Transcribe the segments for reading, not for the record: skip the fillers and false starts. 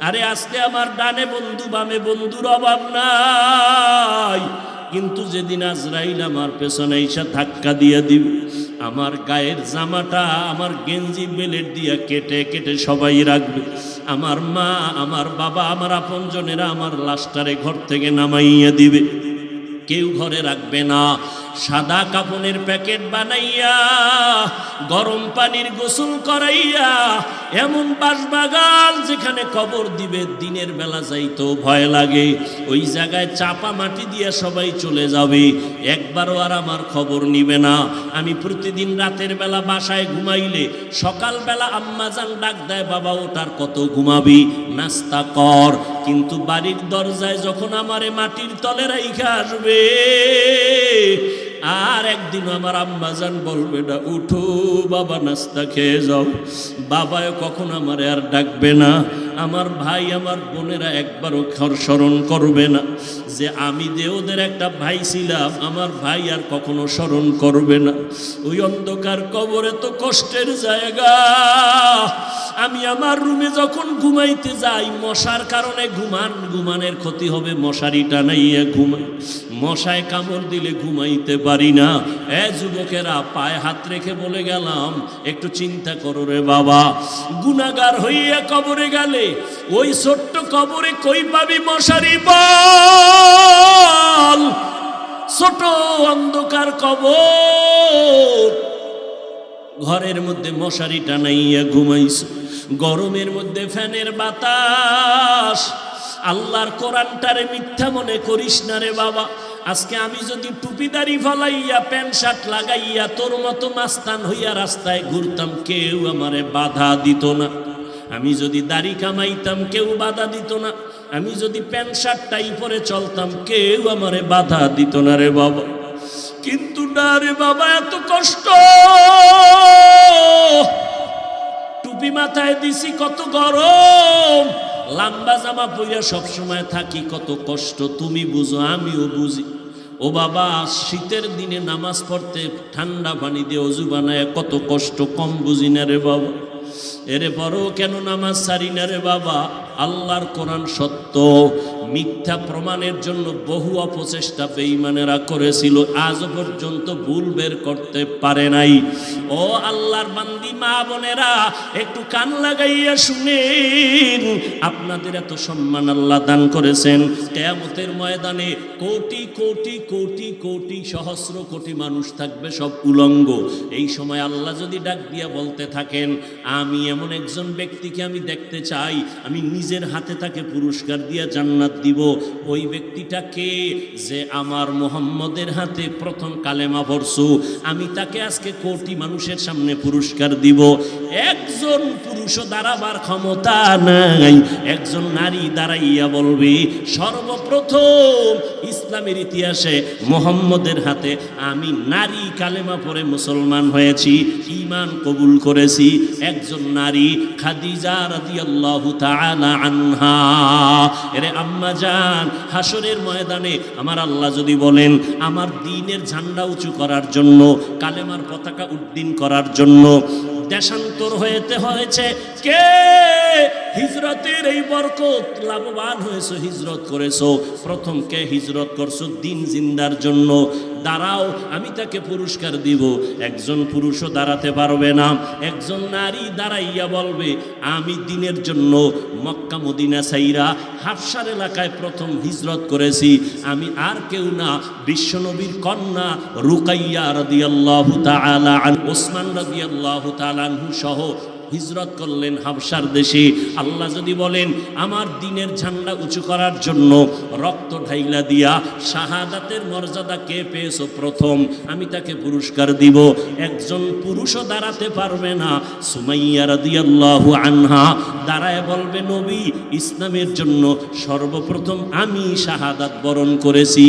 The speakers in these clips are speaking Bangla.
আরে আজকে আমার ডানে বন্ধু বামে বন্ধুর অভাব নাই, কিন্তু যেদিন আজরাইল আমার পেছনে এসে ধাক্কা দিয়ে দিবে, আমার গায়ের জামাটা আমার গেঞ্জি বেলেট দিয়ে কেটে কেটে সবাই রাখবে। আমার মা, আমার বাবা, আমার আপনজনেরা আমার লাশটারে ঘর থেকে নামাইয়া দিবে, কেউ ঘরে রাখবে না। সাদা কাপনের প্যাকেট বানাইয়া গরম পানির গোসল করাইয়া এমন বাঁশবাগান যেখানে কবর দিবে দিনের বেলা যাইতেও ভয় লাগে, ওই জায়গায় চাপা মাটি দিয়ে সবাই চলে যাবে, একবারও আর আমার খবর নিবে না। আমি প্রতিদিন রাতের বেলা বাসায় ঘুমাইলে সকালবেলা আম্মাজান ডাক দেয়, বাবা ওটার কত ঘুমাবি, নাস্তা কর। কিন্তু বাড়ির দরজায় যখন আমারে মাটির তলে রাইখা আসবে, আর একদিন আমার আম্মাজান বলবে না, উঠো বাবা নাস্তা খেয়ে যাও। বাবাও কখন আমারে আর ডাকবে না, আমার ভাই আমার বোনেরা একবারও স্মরণ করবে না যে আমি যে ওদের একটা ভাই ছিলাম, আমার ভাই আর কখনো স্মরণ করবে না। ওই অন্ধকার কবরে তো কষ্টের জায়গা। আমি আমার রুমে যখন ঘুমাইতে যাই, মশার কারণে ঘুমানের ক্ষতি হবে, মশারি টানাইয়া ঘুমাই, মশায় কামড় দিলে ঘুমাইতে পারি না। যুবকেরা পায়ে হাত রেখে বলে গেলাম, একটু চিন্তা করো রে বাবা, গুনাহগার হইয়া কবরে গেলে ওই ছোট্ট কবরে কই পাবি মশারি বল? ছোট অন্ধকার কবর, ঘরের মধ্যে মশারি টানাইয়া ঘুমাইছ, গরমের মধ্যে ফ্যানের বাতাস। আল্লাহর কোরআনটারে মিথ্যা মনে করিস না রে বাবা। আজকে আমি যদি টুপিদারি ফলাইয়া প্যান্ট শার্ট লাগাইয়া তোর মতো মাস্তান হইয়া রাস্তায় ঘুরতাম, কেউ আমারে বাধা দিত না। আমি যদি দাড়ি কামাইতাম, কেউ বাধা দিত না। আমি যদি প্যান্ট শার্টটাই পরে চলতাম, কেউ আমারে বাধা দিত না রে বাবা। কিন্তু না রে বাবা, এত কষ্ট। টুপি মাথায় দিছি, কত গরম, লম্বা জামা পইরা সবসময় থাকি, কত কষ্ট। তুমি বুঝো, আমিও বুঝি। ও বাবা, শীতের দিনে নামাজ পড়তে ঠান্ডা পানি দিয়ে অজু বানায় কত কষ্ট, কম বুঝি না রে বাবা। এরে বড় কেন নামাজ ছাড়ি না রে বাবা? আল্লাহর কোরআন সত্য, মিথ্যা প্রমাণের জন্য বহু অপচেষ্টা বেঈমানেরা করেছিল, আজ পর্যন্ত ভুল বের করতে পারে নাই। ও আল্লাহর বান্দি মা বোনেরা, একটু কান লাগাইয়া শুনেন। আপনাদের এত সম্মান আল্লাহ দান করেছেন, কিয়ামতের ময়দানে কোটি কোটি কোটি কোটি সহস্র কোটি মানুষ থাকবে, সব উলঙ্গ। এই সময় আল্লাহ যদি ডাক দিয়া বলতে থাকেন, আমি এমন একজন ব্যক্তিকে আমি দেখতে চাই, আমি নিজের হাতে তাকে পুরস্কার দিয়া জান্নাত দিব। ওই ব্যক্তিটা কে? যে আমার মুহাম্মদের হাতে প্রথম কালেমা পড়ছো, আমি তাকে আজকে কোটি মানুষের সামনে পুরস্কার দিব। একজন পুরুষও দাঁড়াবার ক্ষমতা নাই, একজন নারী দাঁড়াইয়া বলবে, সর্বপ্রথম ইসলামের ইতিহাসে মুহাম্মদের হাতে আমি নারী কালেমা পড়ে মুসলমান হয়েছি, ঈমান কবুল করেছি। একজন নারী, খাদিজা রাদিয়াল্লাহু তাআলা আনহা। এরে আম্মা জান, হাসরের ময়দানে আমার আল্লাহ যদি বলেন আমার দ্বীনের ঝান্ডা উঁচু করার জন্য, কালেমার পতাকা উড্ডীন করার জন্য দেশান্তর হয়েছে কে? হিজরতের এই বরকত লাভবান হয়েছে, হিজরত করেছো, প্রথম কে হিজরত করছো দিন জিন্দার জন্য, দাঁড়াও আমি তাকে পুরস্কার দিব। একজন পুরুষও দাঁড়াতে পারবে না, একজন নারী দাঁড়াইয়া বলবে আমি দিনের জন্য মক্কা মদিনা ছাইরা হাফসার এলাকায় প্রথম হিজরত করেছি, আমি আর কেউ না, বিশ্বনবীর কন্যা রুকাইয়া রাদিয়াল্লাহু তাআলা আনহা, ওসমান রাদিয়াল্লাহু তাআলা আনহু সহ হিজরত করলেন হাবশার দেশে। আল্লাহ যদি বলেন আমার দ্বীনের ঝান্ডা উঁচু করার জন্য রক্ত ঢাইলা দিয়া শাহাদাতের মর্যাদা কে পেয়েছো প্রথম, আমি তাকে পুরস্কার দিব। একজন পুরুষও দাঁড়াতে পারবে না। সুমাইয়া রাদিয়াল্লাহু আনহা দাঁড়ায় বলবে নবী, ইসলামের জন্য সর্বপ্রথম আমি শাহাদাত বরণ করেছি।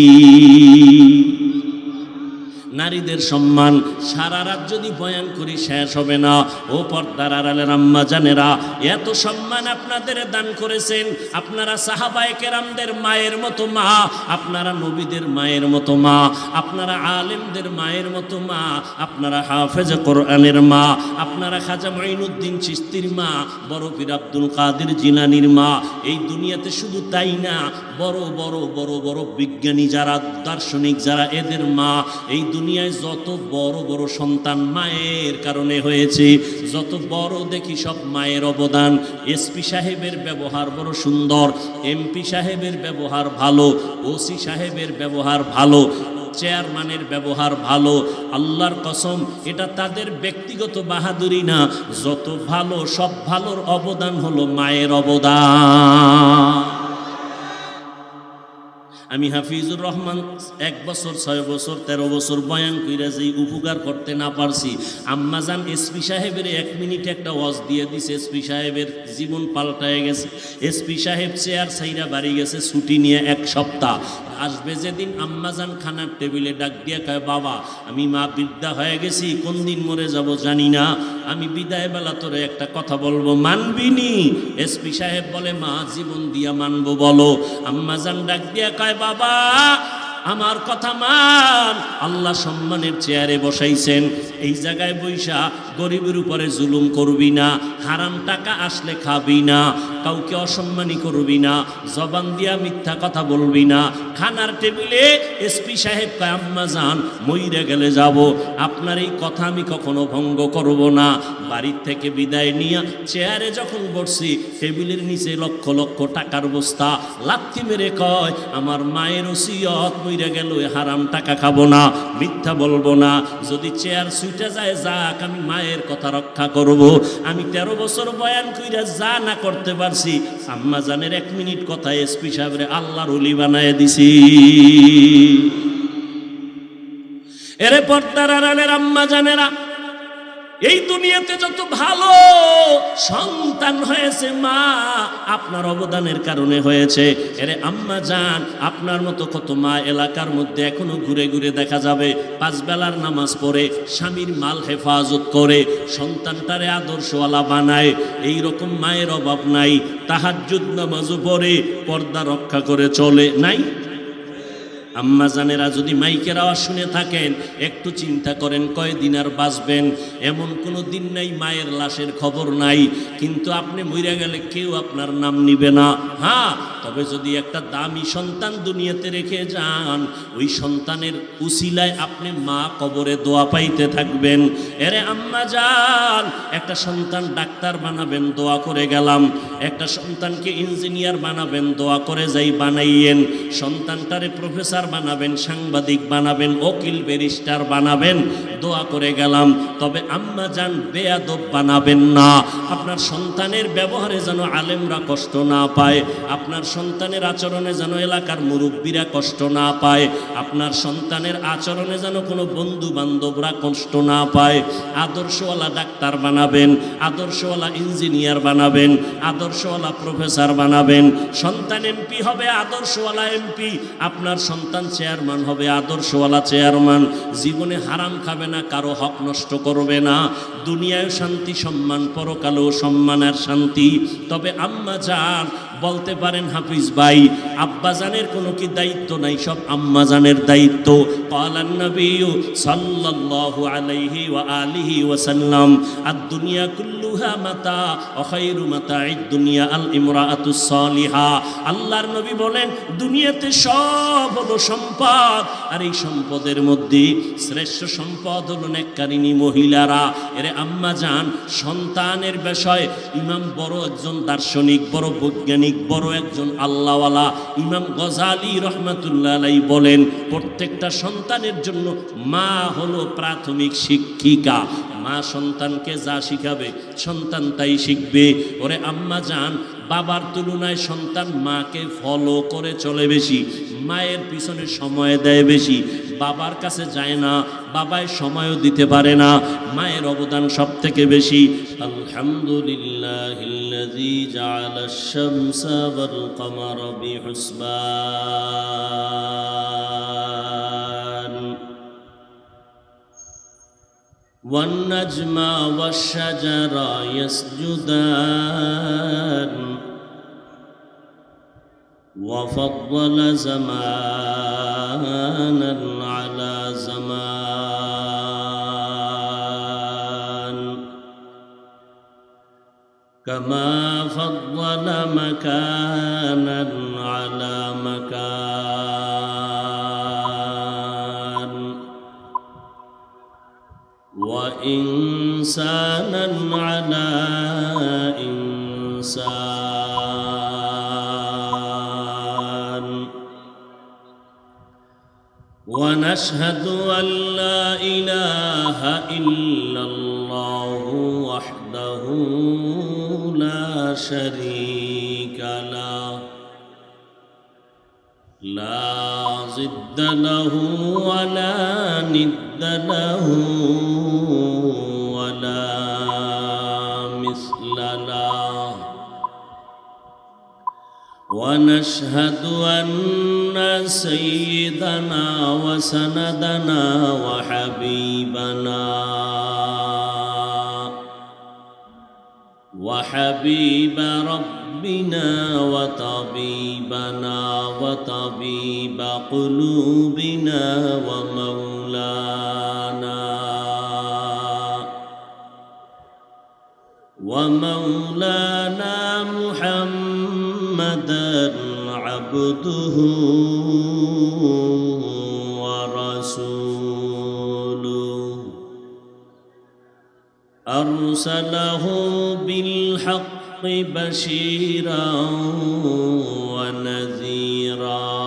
নারীদের সম্মান সারা রাত যদি বয়ান করি শেষ হবে না। ও পর্দার আড়ালের আম্মা জানেরা, এত সম্মান আপনাদের দান করেছেন। আপনারা সাহাবায়ে কেরামদের মায়ের মতো মা, আপনারা নবীদের মায়ের মতো মা, আপনারা আলেমদের মায়ের মতো মা, আপনারা হাফেজে কোরআনের মা, আপনারা খাজা মুঈনুদ্দিন চিশতির মা, বড় পীর আব্দুল কাদের জিলানীর মা। এই দুনিয়াতে শুধু তাই না, বড় বড় বড় বড় বিজ্ঞানী যারা, দার্শনিক যারা, এদের মা। এই দুনিয়ায় যত বড় বড় সন্তান মায়ের কারণে হয়েছে, যত বড় দেখি সব মায়ের অবদান। এসপি সাহেবের ব্যবহার বড় সুন্দর, এমপি সাহেবের ব্যবহার ভালো, ওসি সাহেবের ব্যবহার ভালো, চেয়ারম্যানের ব্যবহার ভালো। আল্লাহর কসম, এটা তাদের ব্যক্তিগত বাহাদুরি না, যত ভালো সব ভালোর অবদান হলো মায়ের অবদান। আমি হাফিজুর রহমান 1 বছর 6 বছর 13 বছর বয়ান কইরা যেই উপকার করতে না পারছি, আম্মাজান এসপি সাহেবের 1 মিনিটে একটা ওয়াজ দিয়ে দিছে। এসপি সাহেবের জীবন পাল্টায় গেছে। এসপি সাহেব চেয়ার ছাইরা বাড়ি গেছে ছুটি নিয়ে 1 সপ্তাহ। আসবে যেদিন আম্মাজান খানার টেবিলে ডাক দিয়া কয়, বাবা আমি মা বৃদ্ধা হয়ে গেছি, কোন দিন মরে যাব জানি না, আমি বিদায় বেলা তোরে একটা কথা বলবো, মানবিনি? এসপি সাহেব বলে, মা জীবন দিয়া মানবো, বলো। আম্মাজান ডাক দিয়া কয়, বাবা আমার কথা মান, আল্লাহ সম্মানের চেয়ারে বসাইছেন, এই জায়গায় বৈশা গরিবের উপরে জুলুম করবি না, হারাম টাকা আসলে খাবি না, কাউকে অসম্মানী করবি না, জবান দিয়া মিথ্যা কথা বলবি না। খানার টেবিলে এসপি সাহেব কয়, আম্মা জান মইরা গেলে যাব, আপনার এই কথা আমি কখনো ভঙ্গ করব না। বাড়ির থেকে বিদায় নিয়ে চেয়ারে যখন বসছি, টেবিলের নিচে লক্ষ লক্ষ টাকার বস্তা, লাথি মেরে কয়, আমার মায়ের ওসিয়ত মইরা গেল, হারাম টাকা খাবো না, মিথ্যা বলবো না, যদি চেয়ার ছুটে যায় যাক, আমি মায়ের কথা রক্ষা করব। আমি 13 বছর বয়ান কইরা যা না করতে পারছি, আম্মা জানের 1 মিনিট কথা এসপি সাহেবরে আল্লাহর ওলি বানায় দিছি। এরে পর্দার আড়ালের আম্মা জানেরা, এই দুনিয়াতে যত ভালো সন্তান হয়েছে মা, আপনার অবদানের কারণে হয়েছে। এরে আম্মা জান, আপনার মতো কত মা এলাকার মধ্যে এখনো ঘুরে ঘুরে দেখা যাবে, 5 বেলার নামাজ পড়ে, স্বামীর মাল হেফাজত করে, সন্তানটারে আদর্শওয়ালা বানায়। এই রকম মায়ের অভাব নাই। তাহাজ্জুদ নামাজও পড়ে, পর্দা রক্ষা করে চলে, নাই? আম্মা জানেরা, যদি মাইকের আওয়াজ শুনে থাকেন, একটু চিন্তা করেন কয়দিন আর বাঁচবেন। এমন কোনো দিন নাই মায়ের লাশের খবর নাই, কিন্তু আপনি মইরা গেলে কেউ আপনার নাম নিবে না। হ্যাঁ, তবে যদি একটা দামি সন্তান দুনিয়াতে রেখে যান, ওই সন্তানের উসিলায় আপনি মা কবরে দোয়া পাইতে থাকবেন। এরে আম্মা জান, একটা সন্তান ডাক্তার বানাবেন, দোয়া করে গেলাম। একটা সন্তানকে ইঞ্জিনিয়ার বানাবেন, দোয়া করে যাই বানাইয়েন। সন্তানটারে প্রফেসর বানাবেন, সাংবাদিক বানাবেন, উকিল ব্যারিস্টার বানাবেন, দোয়া করে গেলাম। তবে আম্মা জান বেয়াদব বানাবেন না। আপনার সন্তানের ব্যবহারে যেন আলেমরা কষ্ট না পায়, আপনার সন্তানের আচরণে যেন এলাকার মুরব্বীরা কষ্ট না পায়, আপনার সন্তানের আচরণে যেন কোনো বন্ধু বান্ধবরা কষ্ট না পায়। আদর্শওয়ালা ডাক্তার বানাবেন, আদর্শওয়ালা ইঞ্জিনিয়ার বানাবেন, আদর্শওয়ালা প্রফেসর বানাবেন। সন্তান এমপি হবে, আদর্শওয়ালা এমপি। আপনার সন্তান চেয়ারম্যান হবে, আদর্শওয়ালা চেয়ারম্যান। জীবনে হারাম খাবে না, কারো হক নষ্ট করবে না। দুনিয়ায় শান্তি সম্মান, পরকালেও সম্মান আর শান্তি। তবে আম্মা জান বলতে পারেন, হাফিজ ভাই আব্বা জানের কোনো কি দায়িত্ব নাই? সব আম্মা জানের দায়িত্ব। ক্বালান নবী সাল্লাল্লাহু আলাইহি ওয়া আলিহি ওয়া সাল্লাম, আদ-দুনিয়া কুল্লুহা মাতা ওয়া খায়রু মাতা'id দুনিয়া আল ইমরাআতুস সালিহা। আল্লাহর নবী বলেন, দুনিয়াতে সব হলো সম্পদ, আর এই সম্পদের মধ্যে শ্রেষ্ঠ সম্পদ হলো নেককারিনী মহিলারা। এরে আম্মা জান, সন্তানের বিষয় ইমাম বড় একজন দার্শনিক, বড় বৈজ্ঞানিক, বড় একজন আল্লাহওয়ালা ইমাম গজালি রহমাতুল্লাহ আলাইহি বলেন, প্রত্যেকটা সন্তানের জন্য মা হলো প্রাথমিক শিক্ষিকা। মা সন্তানকে যা শিখাবে সন্তান তাই শিখবে। ওরে আম্মা জান, বাবার তুলনায় সন্তান মাকে ফলো করে চলে বেশি, মায়ের পিছনে সময় দেয় বেশি, বাবার কাছে যায় না, বাবায় সময়ও দিতে পারে না, মায়ের অবদান সব থেকে বেশি। আলহামদুলিল্লাহিল্লাযী জাআলাশ শামসা ওয়াল কমারা বিহুসবান والنجم والشجر يسجدان وفضل زمانا على زمان كما فضل مكانا على مكان وإنسانا على إنسان ونشهد أن لا إله إلا الله وحده لا شريك له لا ضد له ولا ند له ولا مثل له ونشهد أن سيدنا وسندنا وحبيب ربنا وطبيبنا وطبيب قلوبنا ومولانا محمدا عبده ورسوله أرسله بالحق بشيرا ونذيرا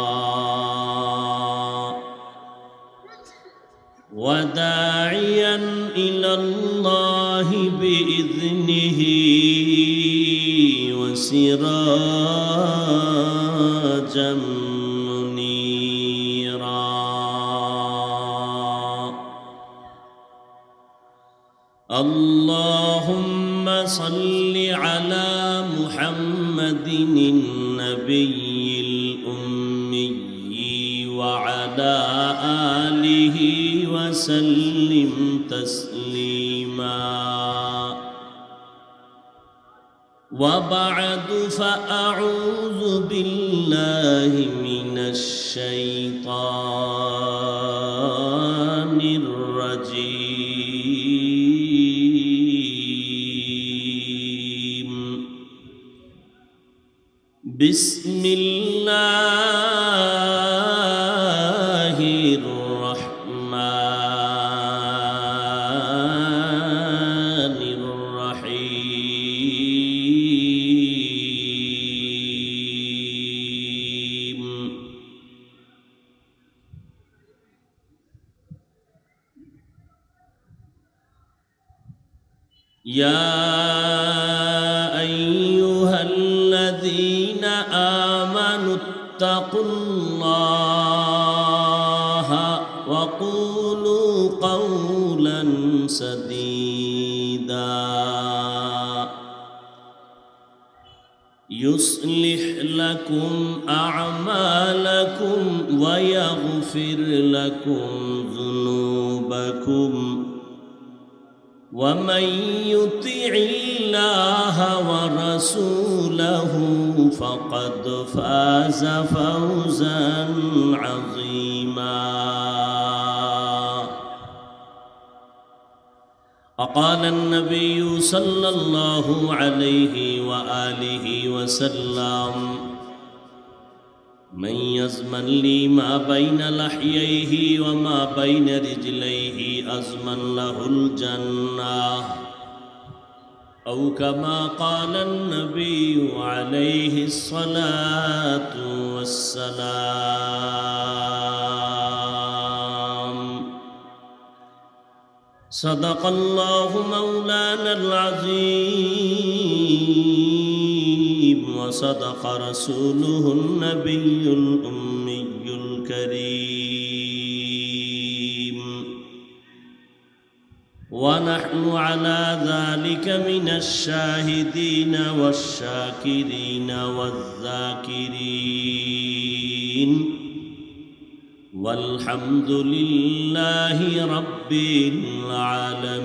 وداعيا إلى الله بإذنه وسراجا منيرا اللهم صل على محمد النبي الأمي وعلى آله وسلم تسليما وبعد فأعوذ بالله من الشيطان الرجيم بسم الله الرحمن الرحيم يا أيها الذين آمنوا اتقوا الله وقولوا قولا سديدا يصلح لكم أعمالكم ويغفر لكم ذنوبكم ومن يطع الله ورسوله فقد فاز فوزا عظيما وقال النبي صلى الله عليه وآله وسلم من يزمن لي ما بين لحييه وما بين رجليه أزمن له الجنة أو كما قال النبي عليه الصلاة والسلام صدق الله مولانا العظيم وصدق رسوله النبي الأمي الكريم ونحن على ذلك من الشاهدين والشاكرين والذاكرين والحمد لله رب العالمين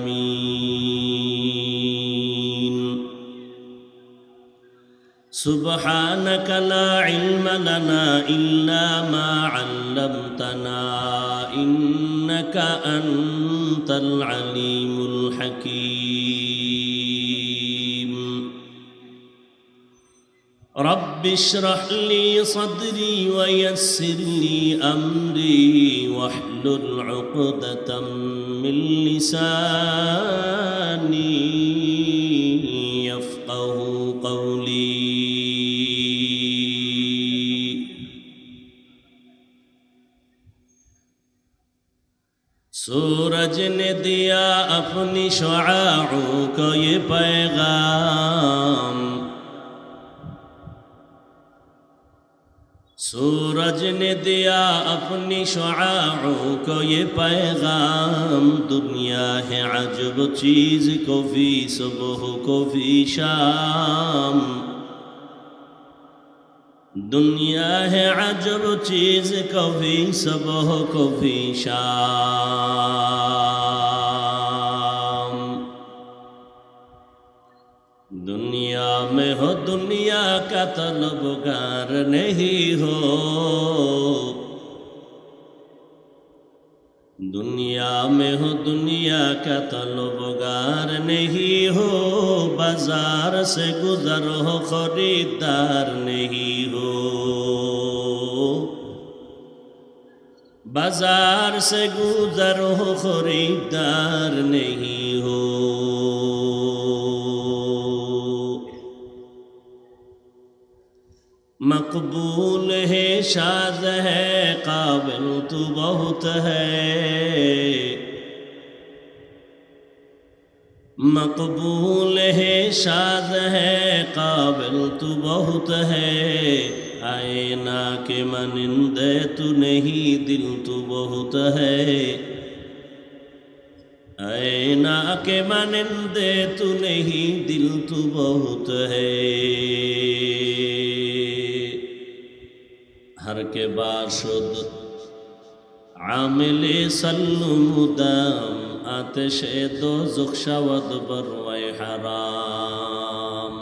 سبحانك لا علم لنا إلا ما علمتنا إنك أنت العليم الحكيم رب اشرح لي صدري ويسر لي أمري واحلل عقدة من لساني يفقه قولي सूरज ने दिया अपनी शुआओं को ये पैगाम सूरज ने दिया अपनी शुआओं को ये पैगाम दुनिया है अजब चीज़ कभी सुबह कभी शाम दुनिया है अजब चीज़ कभी सुबह कभी शाम दुनिया में हो दुनिया का तलबगार नहीं हो दुनिया में हो दुनिया का तलबगार नहीं हो बाजार से गुजर हो खरीदार नहीं हो बाजार से गुजर हो खरीदार नहीं हो मकबूल है शाद है काबिल तो बहुत है मकबूल है शाद है काबिल तो बहुत है आईना के मनिंदे तू नहीं दिल तो बहुत है आईना के मनिंदे तू नहीं दिल तो बहुत है हर के बाशुद आमिले सल्लु मुदाम आतिशे दो जुख्शावद बरवाए हाराम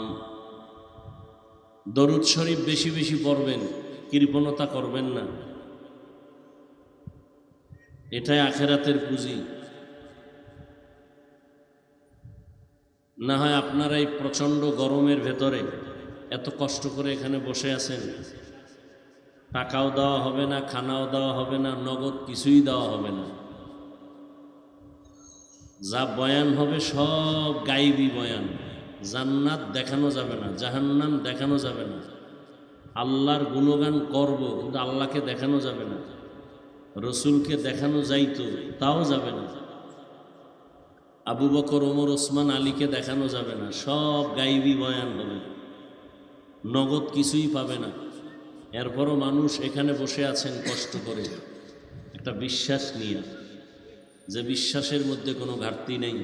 दरूद शरीफ बेशी बेशी पढ़বেন কৃপণতা করবেন না এটাই আখিরাতের পুঁজি না হয় আপনারা এই প্রচণ্ড গরমের ভেতরে এত কষ্ট করে এখানে বসে আছেন টাকাও দেওয়া হবে না খানাও দেওয়া হবে না নগদ কিছুই দেওয়া হবে না যা বয়ান হবে সব গায়েবী বয়ান জান্নাত দেখানো যাবে না জাহান্নাম দেখানো যাবে না আল্লাহর গুণগান করব কিন্তু আল্লাহকে দেখানো যাবে না রসুলকে দেখানো যাইতো তাও যাবে না আবু বকর ওমর ওসমান আলীকে দেখানো যাবে না সব গায়েবী বয়ান হবে নগদ কিছুই পাবে না এরপরও মানুষ এখানে বসে আছেন কষ্ট করে একটা বিশ্বাস নিয়ে যে বিশ্বাসের মধ্যে কোনো ঘাটতি নেই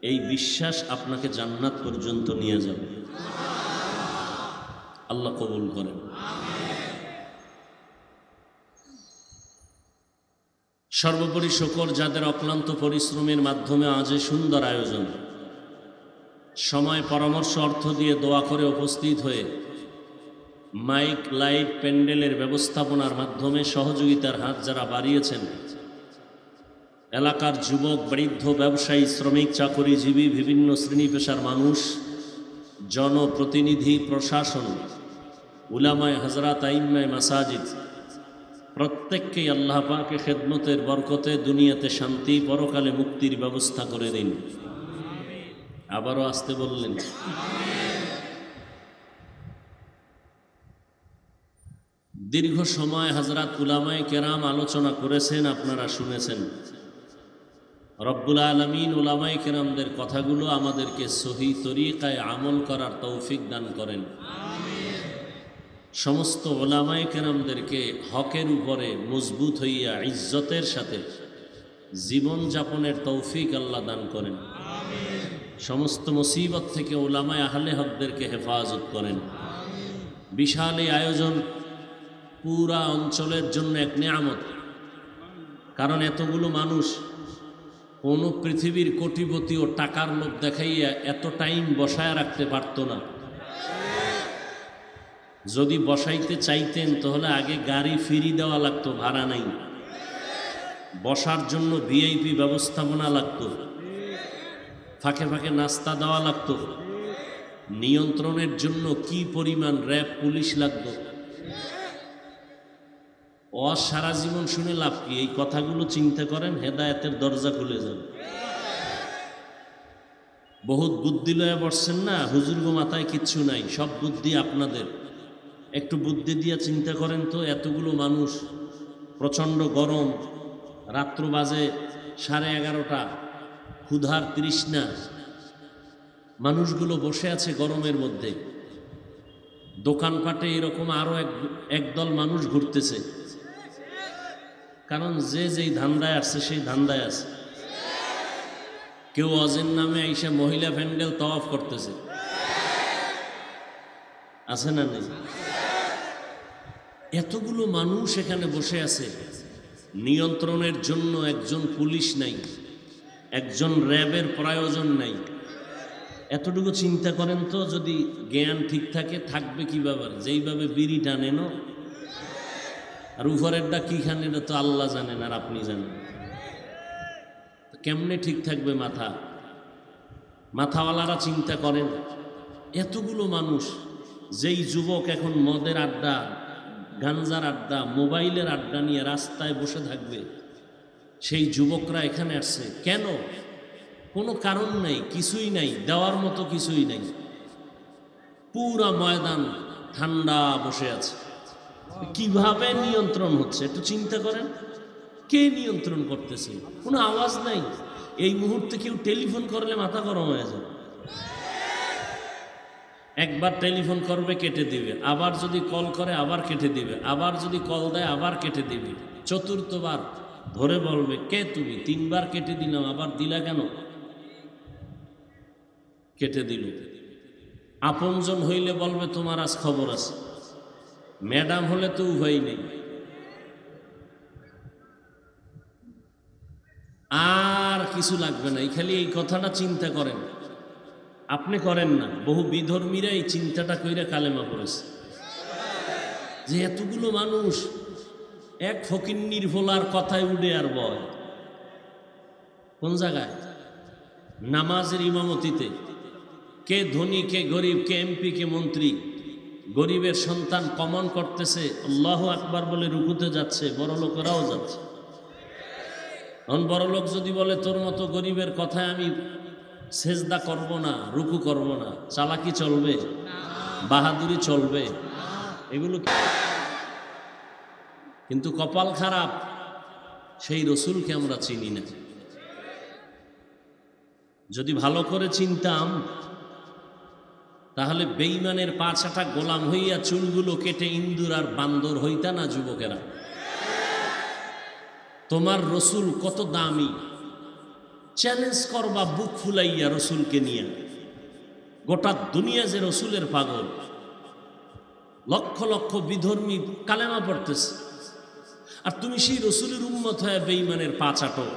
এই বিশ্বাস আপনাকে জান্নাত পর্যন্ত নিয়ে যাবে আল্লাহ কবুল করেন সর্বোপরি শুকর যাদের অক্লান্ত পরিশ্রমের মাধ্যমে আজ এই সুন্দর আয়োজন সময় পরামর্শ অর্থ দিয়ে দোয়া করে উপস্থিত হয়ে মাইক লাইট প্যান্ডেলের ব্যবস্থাপনার মাধ্যমে সহযোগিতার হাত যারা বাড়িয়েছেন এলাকার যুবক বৃদ্ধ ব্যবসায়ী শ্রমিক চাকরিজীবী বিভিন্ন শ্রেণী পেশার মানুষ জনপ্রতিনিধি প্রশাসন উলামায়ে হযরত আইম্মায়ে মাসাজিদ প্রত্যেককেই আল্লাহ পাকের খেদমতের বরকতে দুনিয়াতে শান্তি পরকালে মুক্তির ব্যবস্থা করে দিন আবারও আসতে বললেন দীর্ঘ সময় হযরত উলামায়ে কেরাম আলোচনা করেছেন আপনারা শুনেছেন রব্বুল আলামিন উলামায়ে কেরামদের কথাগুলো আমাদেরকে সহি তরিকায় আমল করার তৌফিক দান করেন সমস্ত উলামায়ে কেরামদেরকে হকের উপরে মজবুত হইয়া ইজ্জতের সাথে জীবন যাপনের তৌফিক আল্লাহ দান করেন সমস্ত মুসিবত থেকে উলামায়ে আহলে হকদেরকে হেফাজত করেন বিশাল এই আয়োজন পুরা অঞ্চলের জন্য এক নিয়ামত। কারণ এতগুলো মানুষ, কোনো পৃথিবীর কোটিপতি ও টাকার লোভ দেখাইয়া এত টাইম বসায় রাখতে পারত না। যদি বসাইতে চাইতেন তাহলে আগে গাড়ি ফ্রি দেওয়া লাগতো, ভাড়া নাই। বসার জন্য ভিআইপি ব্যবস্থাপনা লাগতো, ফাঁকে ফাঁকে নাস্তা দেওয়া লাগতো, নিয়ন্ত্রণের জন্য কি পরিমাণ র্যাব পুলিশ লাগতো। সারা জীবন শুনে লাভ কি? এই কথাগুলো চিন্তা করেন, হেদায়েতের দরজা খুলে যাবে। বহুত বুদ্ধি লয়ে বসছেন না, হুজুরগো মাথায় কিচ্ছু নাই, সব বুদ্ধি আপনাদের। একটু বুদ্ধি দিয়া চিন্তা করেন তো, এতগুলো মানুষ, প্রচণ্ড গরম, রাত্র বাজে 11:30, ক্ষুধার তৃষ্ণা, মানুষগুলো বসে আছে গরমের মধ্যে। দোকানপাটে এরকম আরো একদল মানুষ ঘুরতেছে, কারণ যে যেই ধান্দায় আসছে সেই ধান্দায় আছে। কেউ অজের নামে আইসা মহিলা প্যান্ডেল তওয়াফ করতেছে, আছে না নেই? এতগুলো মানুষ এখানে বসে আছে, নিয়ন্ত্রণের জন্য একজন পুলিশ নাই, একজন র্যাবের প্রয়োজন নাই। এতটুকু চিন্তা করেন তো, যদি জ্ঞান ঠিক থাকে, থাকবে কিভাবে? যেইভাবে বিড়ি টানেন, আর উপরেরটা কি খান এটা তো আল্লাহ জানেন আর আপনি জানেন। কেমনে ঠিক থাকবে মাথা? মাথাওয়ালারা চিন্তা করেন, এতগুলো মানুষ, যেই যুবক এখন মদের আড্ডা, গাঞ্জার আড্ডা, মোবাইলের আড্ডা নিয়ে রাস্তায় বসে থাকবে, সেই যুবকরা এখানে আসছে কেন? কোনো কারণ নাই, কিছুই নাই, দেওয়ার মতো কিছুই নাই। পুরা ময়দান ঠান্ডা বসে আছে। কিভাবে নিয়ন্ত্রণ হচ্ছে একটু চিন্তা করেন। কে নিয়ন্ত্রণ করতেছে? কোনো আওয়াজ নাই। এই মুহূর্তে কেউ টেলিফোন করলে মাথা গরম হয়ে যায়। একবার টেলিফোন করবে, কেটে দিবে, আবার যদি কল করে আবার কেটে দিবে, আবার যদি কল দেয় আবার কেটে দিবে, চতুর্থবার ধরে বলবে, কে তুমি? 3বার কেটে দিলাম, আবার দিলা কেন? কেটে দিল। আপনজন হইলে বলবে তোমার আজ খবর আছে, ম্যাডাম হলে তো উভয় নেই। আর কিছু লাগবে না, খালি এই কথাটা চিন্তা করেন। আপনি করেন না, বহু বিধর্মীরা এই চিন্তাটা কইরা কালেমা পড়েছে, যে এতগুলো মানুষ এক ফকিন্নির ভোলার কথায় উঠে আর বয়। কোন জায়গায়? নামাজের ইমামতিতে। কে ধনী, কে গরিব, কে এমপি, কে মন্ত্রী, গরিবের সন্তান কমন করতেছে, আল্লাহু আকবার বলে রুকুতে যাচ্ছে, বড় লোকেরাও যাচ্ছে। এখন বড় লোক যদি বলে তোর মতো গরিবের কথায় আমি সেজদা করব না, রুকু করব না, চালাকি চলবে? বাহাদুরি চলবে? এগুলো কিন্তু কপাল খারাপ, সেই রসুলকে আমরা চিনি না। যদি ভালো করে চিনতাম তাহলে বেঈমানের 5 গোলাম হইয়া চুলগুলো কেটে ইন্দুর আর বান্দর হইতা না যুবকেরা। তোমার রসুল কত দামি, চ্যালেঞ্জ করবা বুক ফুলাইয়া রসুলকে নিয়ে। গোটা দুনিয়া যে রসুলের পাগল, লক্ষ লক্ষ বিধর্মী কালেমা পড়তেছে, আর তুমি সেই রসুলের উম্মত হয়ে বেঈমানের 5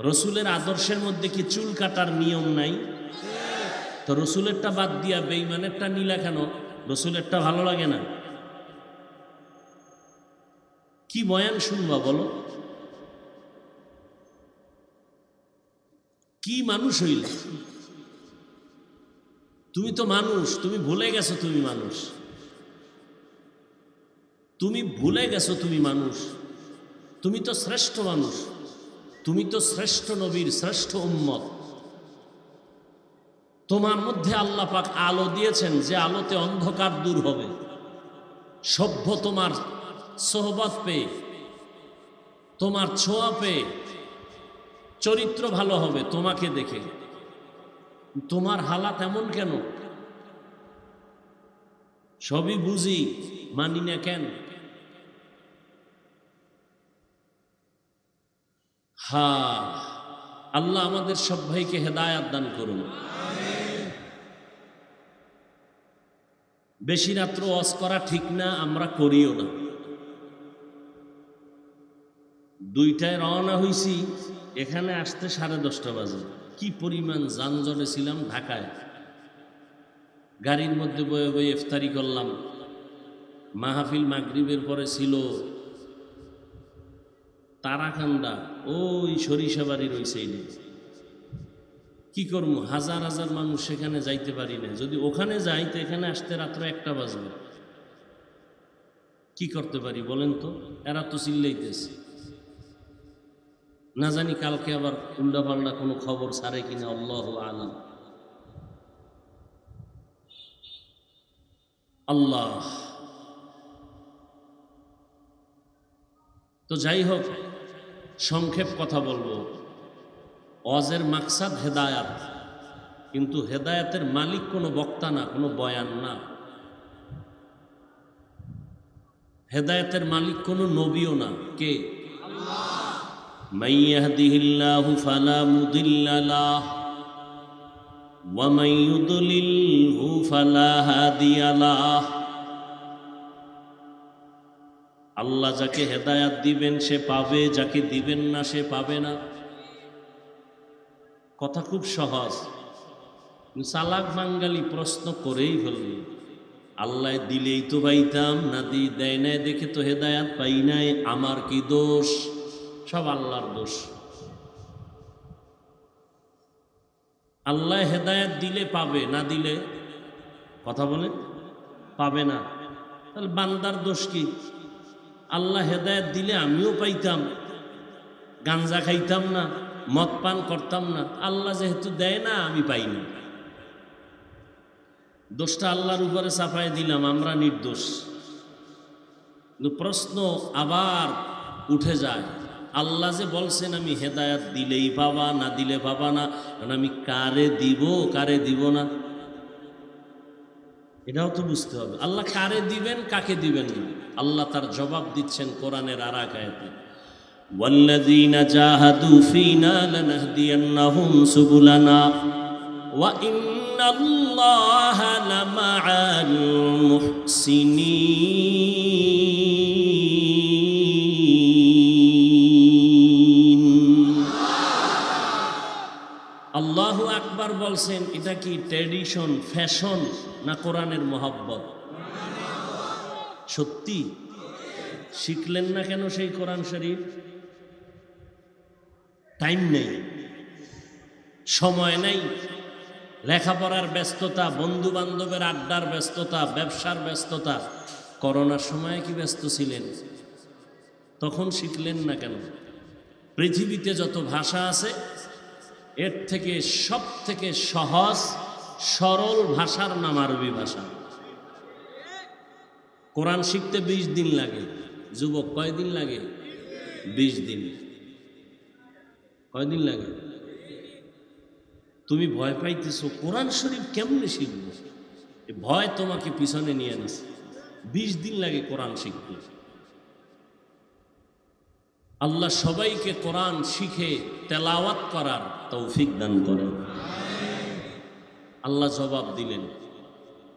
রসুলের আদর্শের মধ্যে কি চুল কাটার নিয়ম নাই? তো রসুলেরটা বাদ দিয়া বেঈমানেরটা নিলা কেন? রসুলেরটা ভালো লাগে না? কি বয়ান শুনবা বলো? কি মানুষ হইল? তুমি তো মানুষ, তুমি ভুলে গেছো তুমি মানুষ, তুমি ভুলে গেছো তুমি মানুষ। তুমি তো শ্রেষ্ঠ মানুষ, তুমি তো শ্রেষ্ঠ নবীর শ্রেষ্ঠ উম্মত। তোমার মধ্যে আল্লাহ পাক আলো দিয়েছেন, যে আলোতে অন্ধকার দূর হবে। সভ্য তোমার সোহবত পেয়ে, তোমার ছোঁয়া পেয়ে চরিত্র ভালো হবে তোমাকে দেখে। তোমার হালাত এমন কেন? সবই বুঝি, মানি না কেন? আল্লাহ আমাদের সব ভাইকে হেদায়াত দান করুন। বেশি রাত্র ওয়াজ করা ঠিক না, আমরা করিও না। 2টায় রওনা হইছি, এখানে আসতে 10:30 বাজে। কি পরিমাণ যানজটে ছিলাম ঢাকায়। গাড়ির মধ্যে বয়ে বয়ে ইফতারি করলাম। মাহফিল মাগরিবের পরে ছিল তারাকান্দা, ওই সরিষাবাড়ির ওই সাইডে। কি করবো, হাজার হাজার মানুষ সেখানে যাইতে পারি না। যদি ওখানে যাই তো এখানে আসতে রাত্র 1টা বাজবে। কি করতে পারি বলেন তো? এরা তো চিল্লাইতেছে, না জানি কালকে আবার উল্টা পাল্টা কোনো খবর ছাড়ে কিনা, আল্লাহু আলাম। আল্লাহ। তো যাই হোক, সংক্ষেপ কথা বলবো। ওয়াজের মাকসাদ হেদায়াত, কিন্তু হেদায়াতের মালিক কোনো বক্তা না, কোনো বয়ান না। হেদায়াতের মালিক কোনো নবীও না। কে? আল্লাহ। মান ইয়াহদিহিল্লাহু ফালা মুদিল্লা লাহু ওয়া মান ইউদ্লিলহু ফালা হাদিয়া লাহু। আল্লাহ যাকে হেদায়াত দিবেন সে পাবে, যাকে দিবেন না সে পাবে না। কথা খুব সহজ। চালাক বাঙালি প্রশ্ন করেই ফেলবে, আল্লাহ দিলেই তো পাইতাম, না দেয় নাই দেখে তো হেদায়াত পাই নাই, আমার কি দোষ? সব আল্লাহর দোষ। আল্লাহ হেদায়াত দিলে পাবে, না দিলে কথা বলে পাবে না। তাহলে বান্দার দোষ কি? আল্লাহ হেদায়াত দিলে আমিও পাইতাম, গাঞ্জা খাইতাম না, মদ পান করতাম না। আল্লাহ যেহেতু দেয় না, আমি পাই না। দোষটা আল্লাহর উপরে চাপাই দিলাম, আমরা নির্দোষ। কিন্তু প্রশ্ন আবার উঠে যায়, আল্লাহ যে বলছেন আমি হেদায়াত দিলেই পাবা, না দিলে পাবা না, কারণ আমি কারে দিব কারে দিব না এটাও তো বুঝতে হবে। আল্লাহ কারে দিবেন কাকে দিবেন না, আল্লাহ তার জবাব দিচ্ছেন কোরআনের আরেক আয়াতে, ওয়াল্লাযীনা জাহাদু ফীনা লানাহদিয়ান্নাহুম সুবুলানা ওয়া ইন্নাল্লাহা লামাআল মুহসিনিন। আল্লাহু আকবার বলছেন, এটা কি ট্র্যাডিশন, ফ্যাশন, না কোরআনের মহব্বত? সত্যি শিখলেন না কেন সেই কোরআন শরীফ? টাইম নেই, সময় নেই, লেখাপড়ার ব্যস্ততা, বন্ধু বান্ধবের আড্ডার ব্যস্ততা, ব্যবসার ব্যস্ততা। করোনার সময়ে কি ব্যস্ত ছিলেন? তখন শিখলেন না কেন? পৃথিবীতে যত ভাষা আছে এর থেকে সব থেকে সহজ সরল ভাষার নাম আরবি ভাষা। কোরআন শিখতে 20 দিন লাগে। যুবক, কয়দিন লাগে? 20 দিন। কয়দিন লাগে? তুমি ভয় পাইতেছো কোরআন শরীফ কেমনে শিখব, ভয় তোমাকে পিছনে নিয়ে নিছে। 20 দিন লাগে কোরআন শিখতে। আল্লাহ সবাইকে কোরআন শিখে তেলাওয়াত করার তৌফিক দান করেন। আল্লাহ জবাব দিলেন,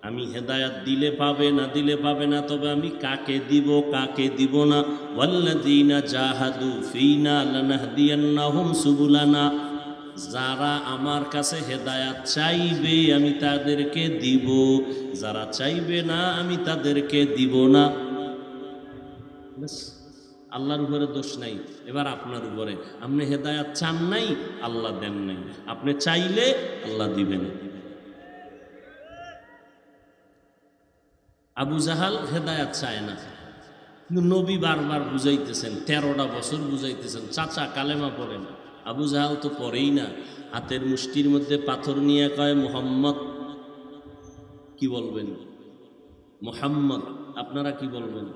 আমি হেদায়াত দিলে পাবে, না দিলে পাবে না, তবে আমি কাকে দিব কাকে দিব না। ওয়াল্লাযীনা জাহাদু ফীনা লানাহদিয়ান্নাহুম সুবুলানা। যারা আমার কাছে হেদায়াত চাইবে আমি তাদেরকে দিব, যারা চাইবে না আমি তাদেরকে দিব না। আল্লাহর উপরে দোষ নাই, এবার আপনার উপরে। আপনি হেদায়াত চান নাই, আল্লাহ দেন নাই। আপনি চাইলে আল্লাহ দিবেন। আবু জাহাল হেদায়াত চায় না, কিন্তু নবী বারবার বুঝাইতেছেন, 13টা বছর বুঝাইতেছেন, চাচা কালেমা পড়েন। আবু জাহাল তো পড়েই না, হাতের মুষ্টির মধ্যে পাথর নিয়ে কয় মুহাম্মদ। কি বলবেন? মুহাম্মদ। আপনারা কি বলবেন?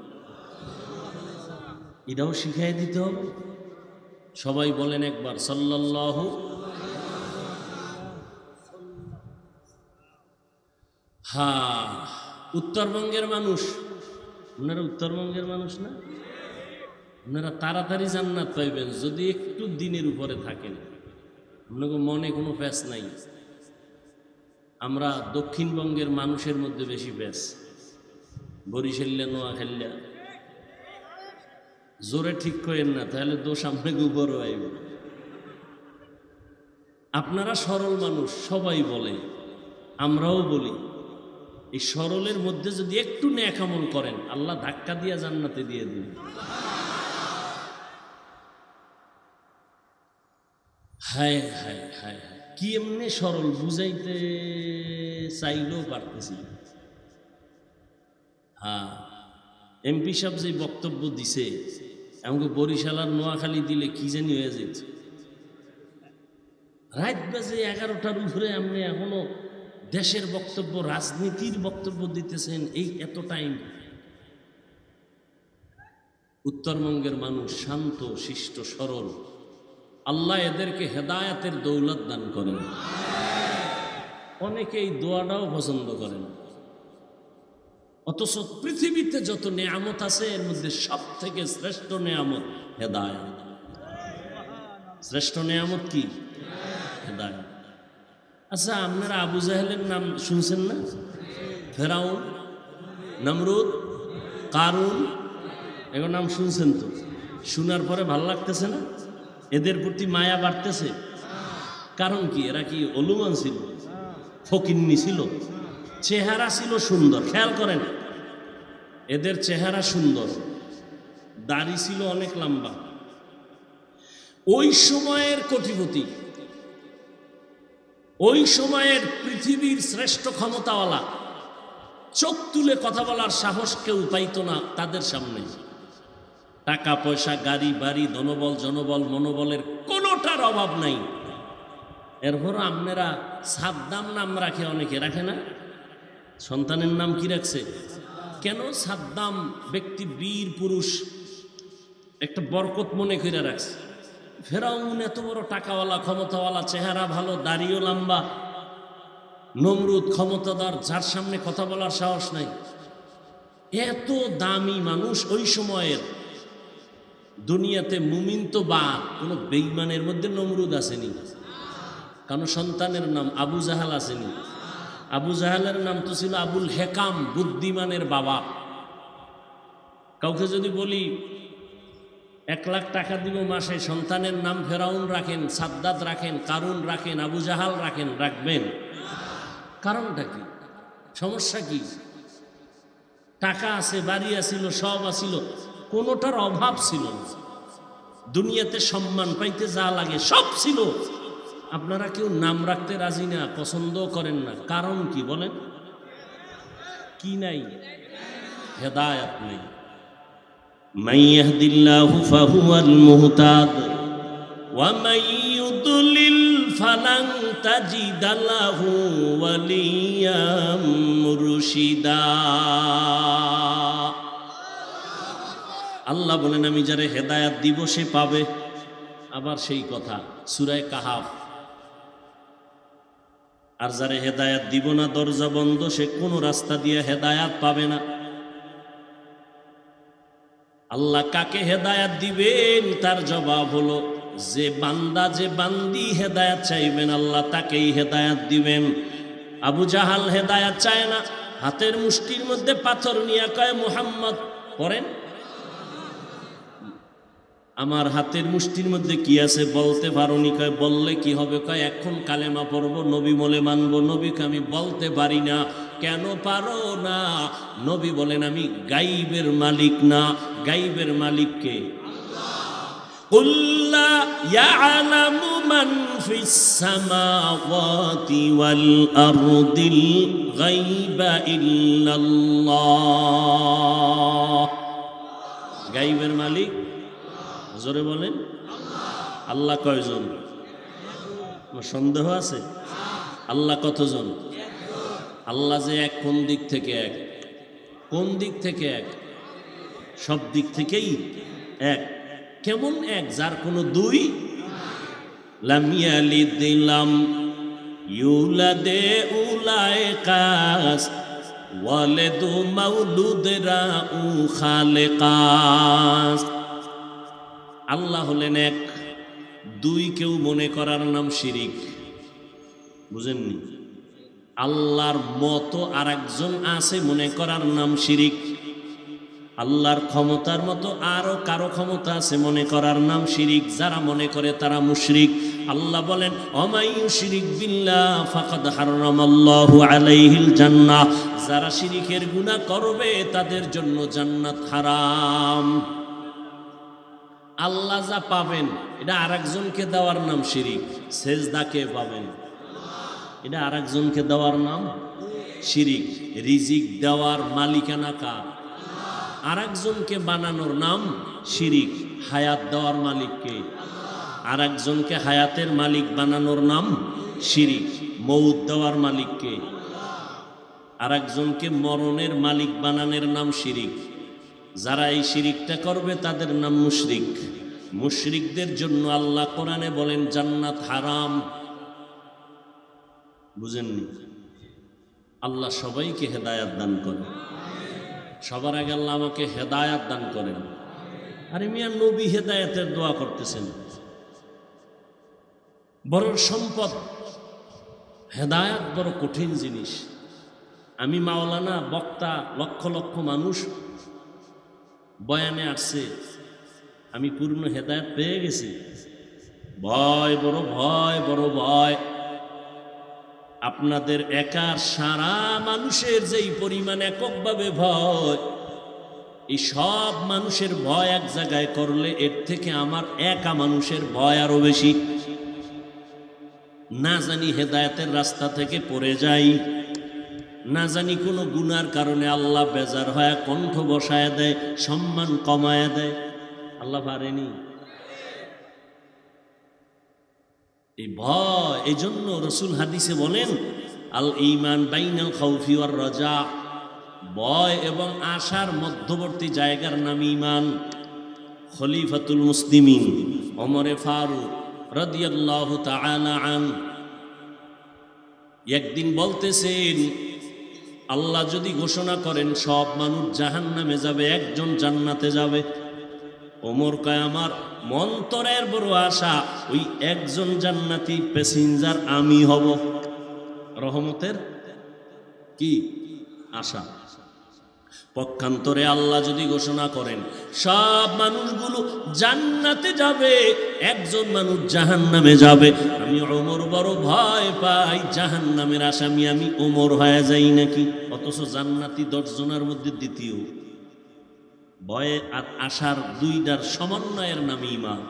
এটাও শিখাই দিতে হবে। সবাই বলেন একবার সাল্লাল্লাহু। হ্যাঁ, উত্তরবঙ্গের মানুষ, আপনারা উত্তরবঙ্গের মানুষ না? আপনারা তাড়াতাড়ি জান্নাত পাইবেন যদি একটু দিনের উপরে থাকেন। আপনাকে মনে কোনো প্যাঁচ নাই। আমরা দক্ষিণবঙ্গের মানুষের মধ্যে বেশি প্যাঁচ। বরিশাল্লা নোয়াখাল্লা জোরে ঠিক করেন না, তাহলে দোষ আপনাকে উপরও আইব। আপনারা সরল মানুষ, সবাই বলে, আমরাও বলি। এই সরলের মধ্যে যদি একটু নেক আমল করেন, আল্লাহ ধাক্কা দিয়া জান্নাতে দিয়ে দিন। হায় হায় হায় হায়, কি এমনি সরল, বুঝাইতে চাইলেও পারতেছি। হ্যাঁ, এমপি সাহেব যে বক্তব্য দিছে, আমাকে বরিশাল আর নোয়াখালী দিলে কি জানি হয়ে যেত। রাত বাজে 11টার উপরে আপনি এখনো দেশের বক্তব্য, রাজনীতির বক্তব্য দিতেছেন, এই এত টাইম। উত্তরবঙ্গের মানুষ শান্ত, শিষ্ট, সরল। আল্লাহ এদেরকে হেদায়াতের দৌলত দান করেন। অনেকে এই দোয়াটাও পছন্দ করেন, অথচ পৃথিবীতে যত নেয়ামত আছে এর মধ্যে সব থেকে শ্রেষ্ঠ নেয়ামত হেদায়াত। শ্রেষ্ঠ নেয়ামত কি? হেদায়াত। আচ্ছা, আপনারা আবু জাহেলের নাম শুনছেন না? ফেরাউন, নমরুদ, কারুন, এগুলোর নাম শুনছেন তো? শোনার পরে ভালো লাগতেছে না? এদের প্রতি মায়া বাড়তেছে? কারণ কি? এরা কি অলুমান ছিল? ফকিন্নি ছিল? চেহারা ছিল সুন্দর। খেয়াল করেন, এদের চেহারা সুন্দর, দাড়ি ছিল অনেক লম্বা। ওই সময়ের কোটিপতি, ওই সময়ের পৃথিবীর শ্রেষ্ঠ ক্ষমতাওয়ালা, চোখ তুলে কথা বলার সাহস কেউ পাইত না তাদের সামনে। টাকা পয়সা, গাড়ি বাড়ি, ধনবল, জনবল, মনোবলের কোনোটার অভাব নাই। এরপর আপনারা সাদ্দাম নাম রাখে, অনেকে রাখে না? সন্তানের নাম কি রাখছে? কেন? সাদ্দাম ব্যক্তি বীর পুরুষ, একটা বরকত মনে করে রাখছে। ফেরাউন এত বড় টাকাওয়ালা, ক্ষমতাওয়ালা, চেহারা ভালো, দাড়িও লম্বা। নমরুদ ক্ষমতাদার, যার সামনে কথা বলার সাহস নাই। এত দামি মানুষ ওই সময়ের দুনিয়াতে। মুমিন তো বা কোনো বেঈমানের মধ্যে নমরুদ আসেনি। কারণ সন্তানের নাম আবু জাহাল আসেনি। আবু জাহালের নাম তো ছিল আবুল হেকাম, বুদ্ধিমানের বাবা। কাউকে যদি বলি 1 লাখ টাকা দিব মাসে, সন্তানের নাম ফেরাউন রাখেন, সাদ্দাত রাখেন, কারুন রাখেন, আবু জাহাল রাখেন, রাখবেন? কারণটা কি? সমস্যা কি? টাকা আছে, বাড়ি আছিল, সব আছিল, কোনোটার অভাব ছিল না। দুনিয়াতে সম্মান পাইতে যা লাগে সব ছিল। আপনারা কেউ নাম রাখতে রাজি না, পছন্দও করেন না। কারণ কি বলেন? কি নাই? হেদায়াত নেই। মান ইয়াহদিল্লাহু ফাহুয়াল মুহতাদ ওয়া মান ইউদ্লিল ফালান তাজিদা লাহু ওয়ালিয়াম মুরশিদা। আল্লাহ বলেন, আমি যারে হেদায়াত দিব সে পাবে। আবার সেই কথা সূরা কাহাফ। আর যারে হেদায়াত দিব না, দরজা বন্ধ, সে কোনো রাস্তা দিয়ে হেদায়াত পাবে না। আল্লাহ কাকে হেদায়াত দিবেন? তার জবাব হলো, যে বান্দা, যে বান্দি হেদায়াত চাইবেন আল্লাহ তাকেই হেদায়াত দিবেন। আবু জাহাল হেদায়াত চায় না, হাতের মুষ্টির মধ্যে পাথর নিয়ে কয়, মুহাম্মদ পড়েন। আমার হাতের মুষ্টির মধ্যে কি আছে বলতে পারোনি? কয় বললে কি হবে? কয় এখন কালেমা পড়ব, নবী বলে মানব। নবীকে আমি বলতে পারি না। কেন পারো না? নবী বলেন, আমি গাইবের মালিক না। গাইবের মালিক কে? কুল লা ইয়ালামু মান ফিস সামাওয়াতি ওয়াল আরদিল গায়বা ইল্লাল্লাহ। গাইবের মালিক জোরে বলেন। আল্লাহ কয়জন? সন্দেহ আছে? আল্লাহ কতজন? আল্লাহ যে এক, কোন দিক থেকে এক? কোন দিক থেকে এক? সব দিক থেকেই এক। কেমন এক? যার কোনো দুই। লাম ইয়ালিদ লাম ইউলাদে উলাইকাস ওয়ালিদু মাউলুদরা উ খালিকাস। আল্লাহ হলেন এক। দুই কেউ মনে করার নাম শিরিক। বুঝেননি? আল্লাহর মতো আর একজন আছে মনে করার নাম শিরিক। আল্লাহর ক্ষমতার মতো আরো কারো ক্ষমতা আছে মনে করার নাম শিরিক। যারা মনে করে তারা মুশরিক। আল্লাহ বলেন অমাই ইউশরিক বিল্লাহ ফাকাদ হারামাল্লাহু আলাইহিল জান্নাহ, যারা শিরিকের গুনাহ করবে তাদের জন্য জান্নাত হারাম। আল্লাহ যা পাবেন এটা আরেকজনকে দেওয়ার নাম শিরিক। সেজদাকে পাবেন এটা আরেকজনকে দেওয়ার নাম শিরিক। রিজিক দেওয়ার মালিকানা কার? আরেকজনকে বানানোর নাম শিরিক। হায়াত দেওয়ার মালিককে? আরেকজনকে হায়াতের মালিক বানানোর নাম শিরিক। মৌত দেওয়ার মালিককে? আরেকজনকে মরণের মালিক বানানোর নাম শিরিক। যারা এই শিরিকটা করবে তাদের নাম মুশরিক। মুশরিকদের জন্য আল্লাহ কোরআনে বলেন জান্নাত হারাম। বুঝেননি? আল্লাহ সবাইকে হেদায়াত দান করেন। সবার আগে আল্লাহ আমাকে হেদায়াত দান করেন। আরে মিয়া নবী হেদায়াতের দোয়া করতেছেন। বড় সম্পদ হেদায়াত, বড় কঠিন জিনিস। আমি মাওলানা বক্তা, লক্ষ লক্ষ মানুষ বয়ানে আসছে, আমি পূর্ণ হেদায়েত পেয়ে গেছি। ভয়, বড় ভয়, বড় ভয়। আপনাদের একার সারা মানুষের যেই পরিমাণ এককভাবে ভয়, এই সব মানুষের ভয় এক জায়গায় করলে এর থেকে আমার একা মানুষের ভয় আরো বেশি। না জানি হেদায়েতের রাস্তা থেকে পড়ে যাই, না জানি কোনো গুনার কারণে আল্লাহ বেজার হয় কণ্ঠ বসায় দেয়, সম্মান কমায় দেয়। আল্লাহ পারেনি এই ভয়। এই জন্য রসুল হাদিসে বলেন আল ঈমান বাইনাল খাউফি ওয়ার রাজা, ভয় এবং আশার মধ্যবর্তী জায়গার নাম ঈমান। খলিফাতুল মুসলিমিন ওমরে ফারুক রাদিয়াল্লাহু তাআলা আনহু একদিন বলতেছেন, আল্লাহ যদি ঘোষণা করেন সব মানুষ জাহান্নামে যাবে, একজন জান্নাতে যাবে, ওমর কয় আমার মন্তরের বড় আশা ওই একজন জান্নাতি প্যাসেঞ্জার আমি হব। রহমতের কি আশা। পক্ষান্তরে আল্লাহ যদি ঘোষণা করেন সব মানুষগুলো জান্নাতে যাবে, একজন মানুষ জাহান্নামে যাবে, আমি ওমর বড় ভয় পাই জাহান্নামের আসামি আমি ওমর হয়ে যাই নাকি। অথচ জান্নাতি 10 জনের মধ্যে দ্বিতীয়। ভয়ে আর আশার দুইটার সমন্বয়ের নাম ঈমান।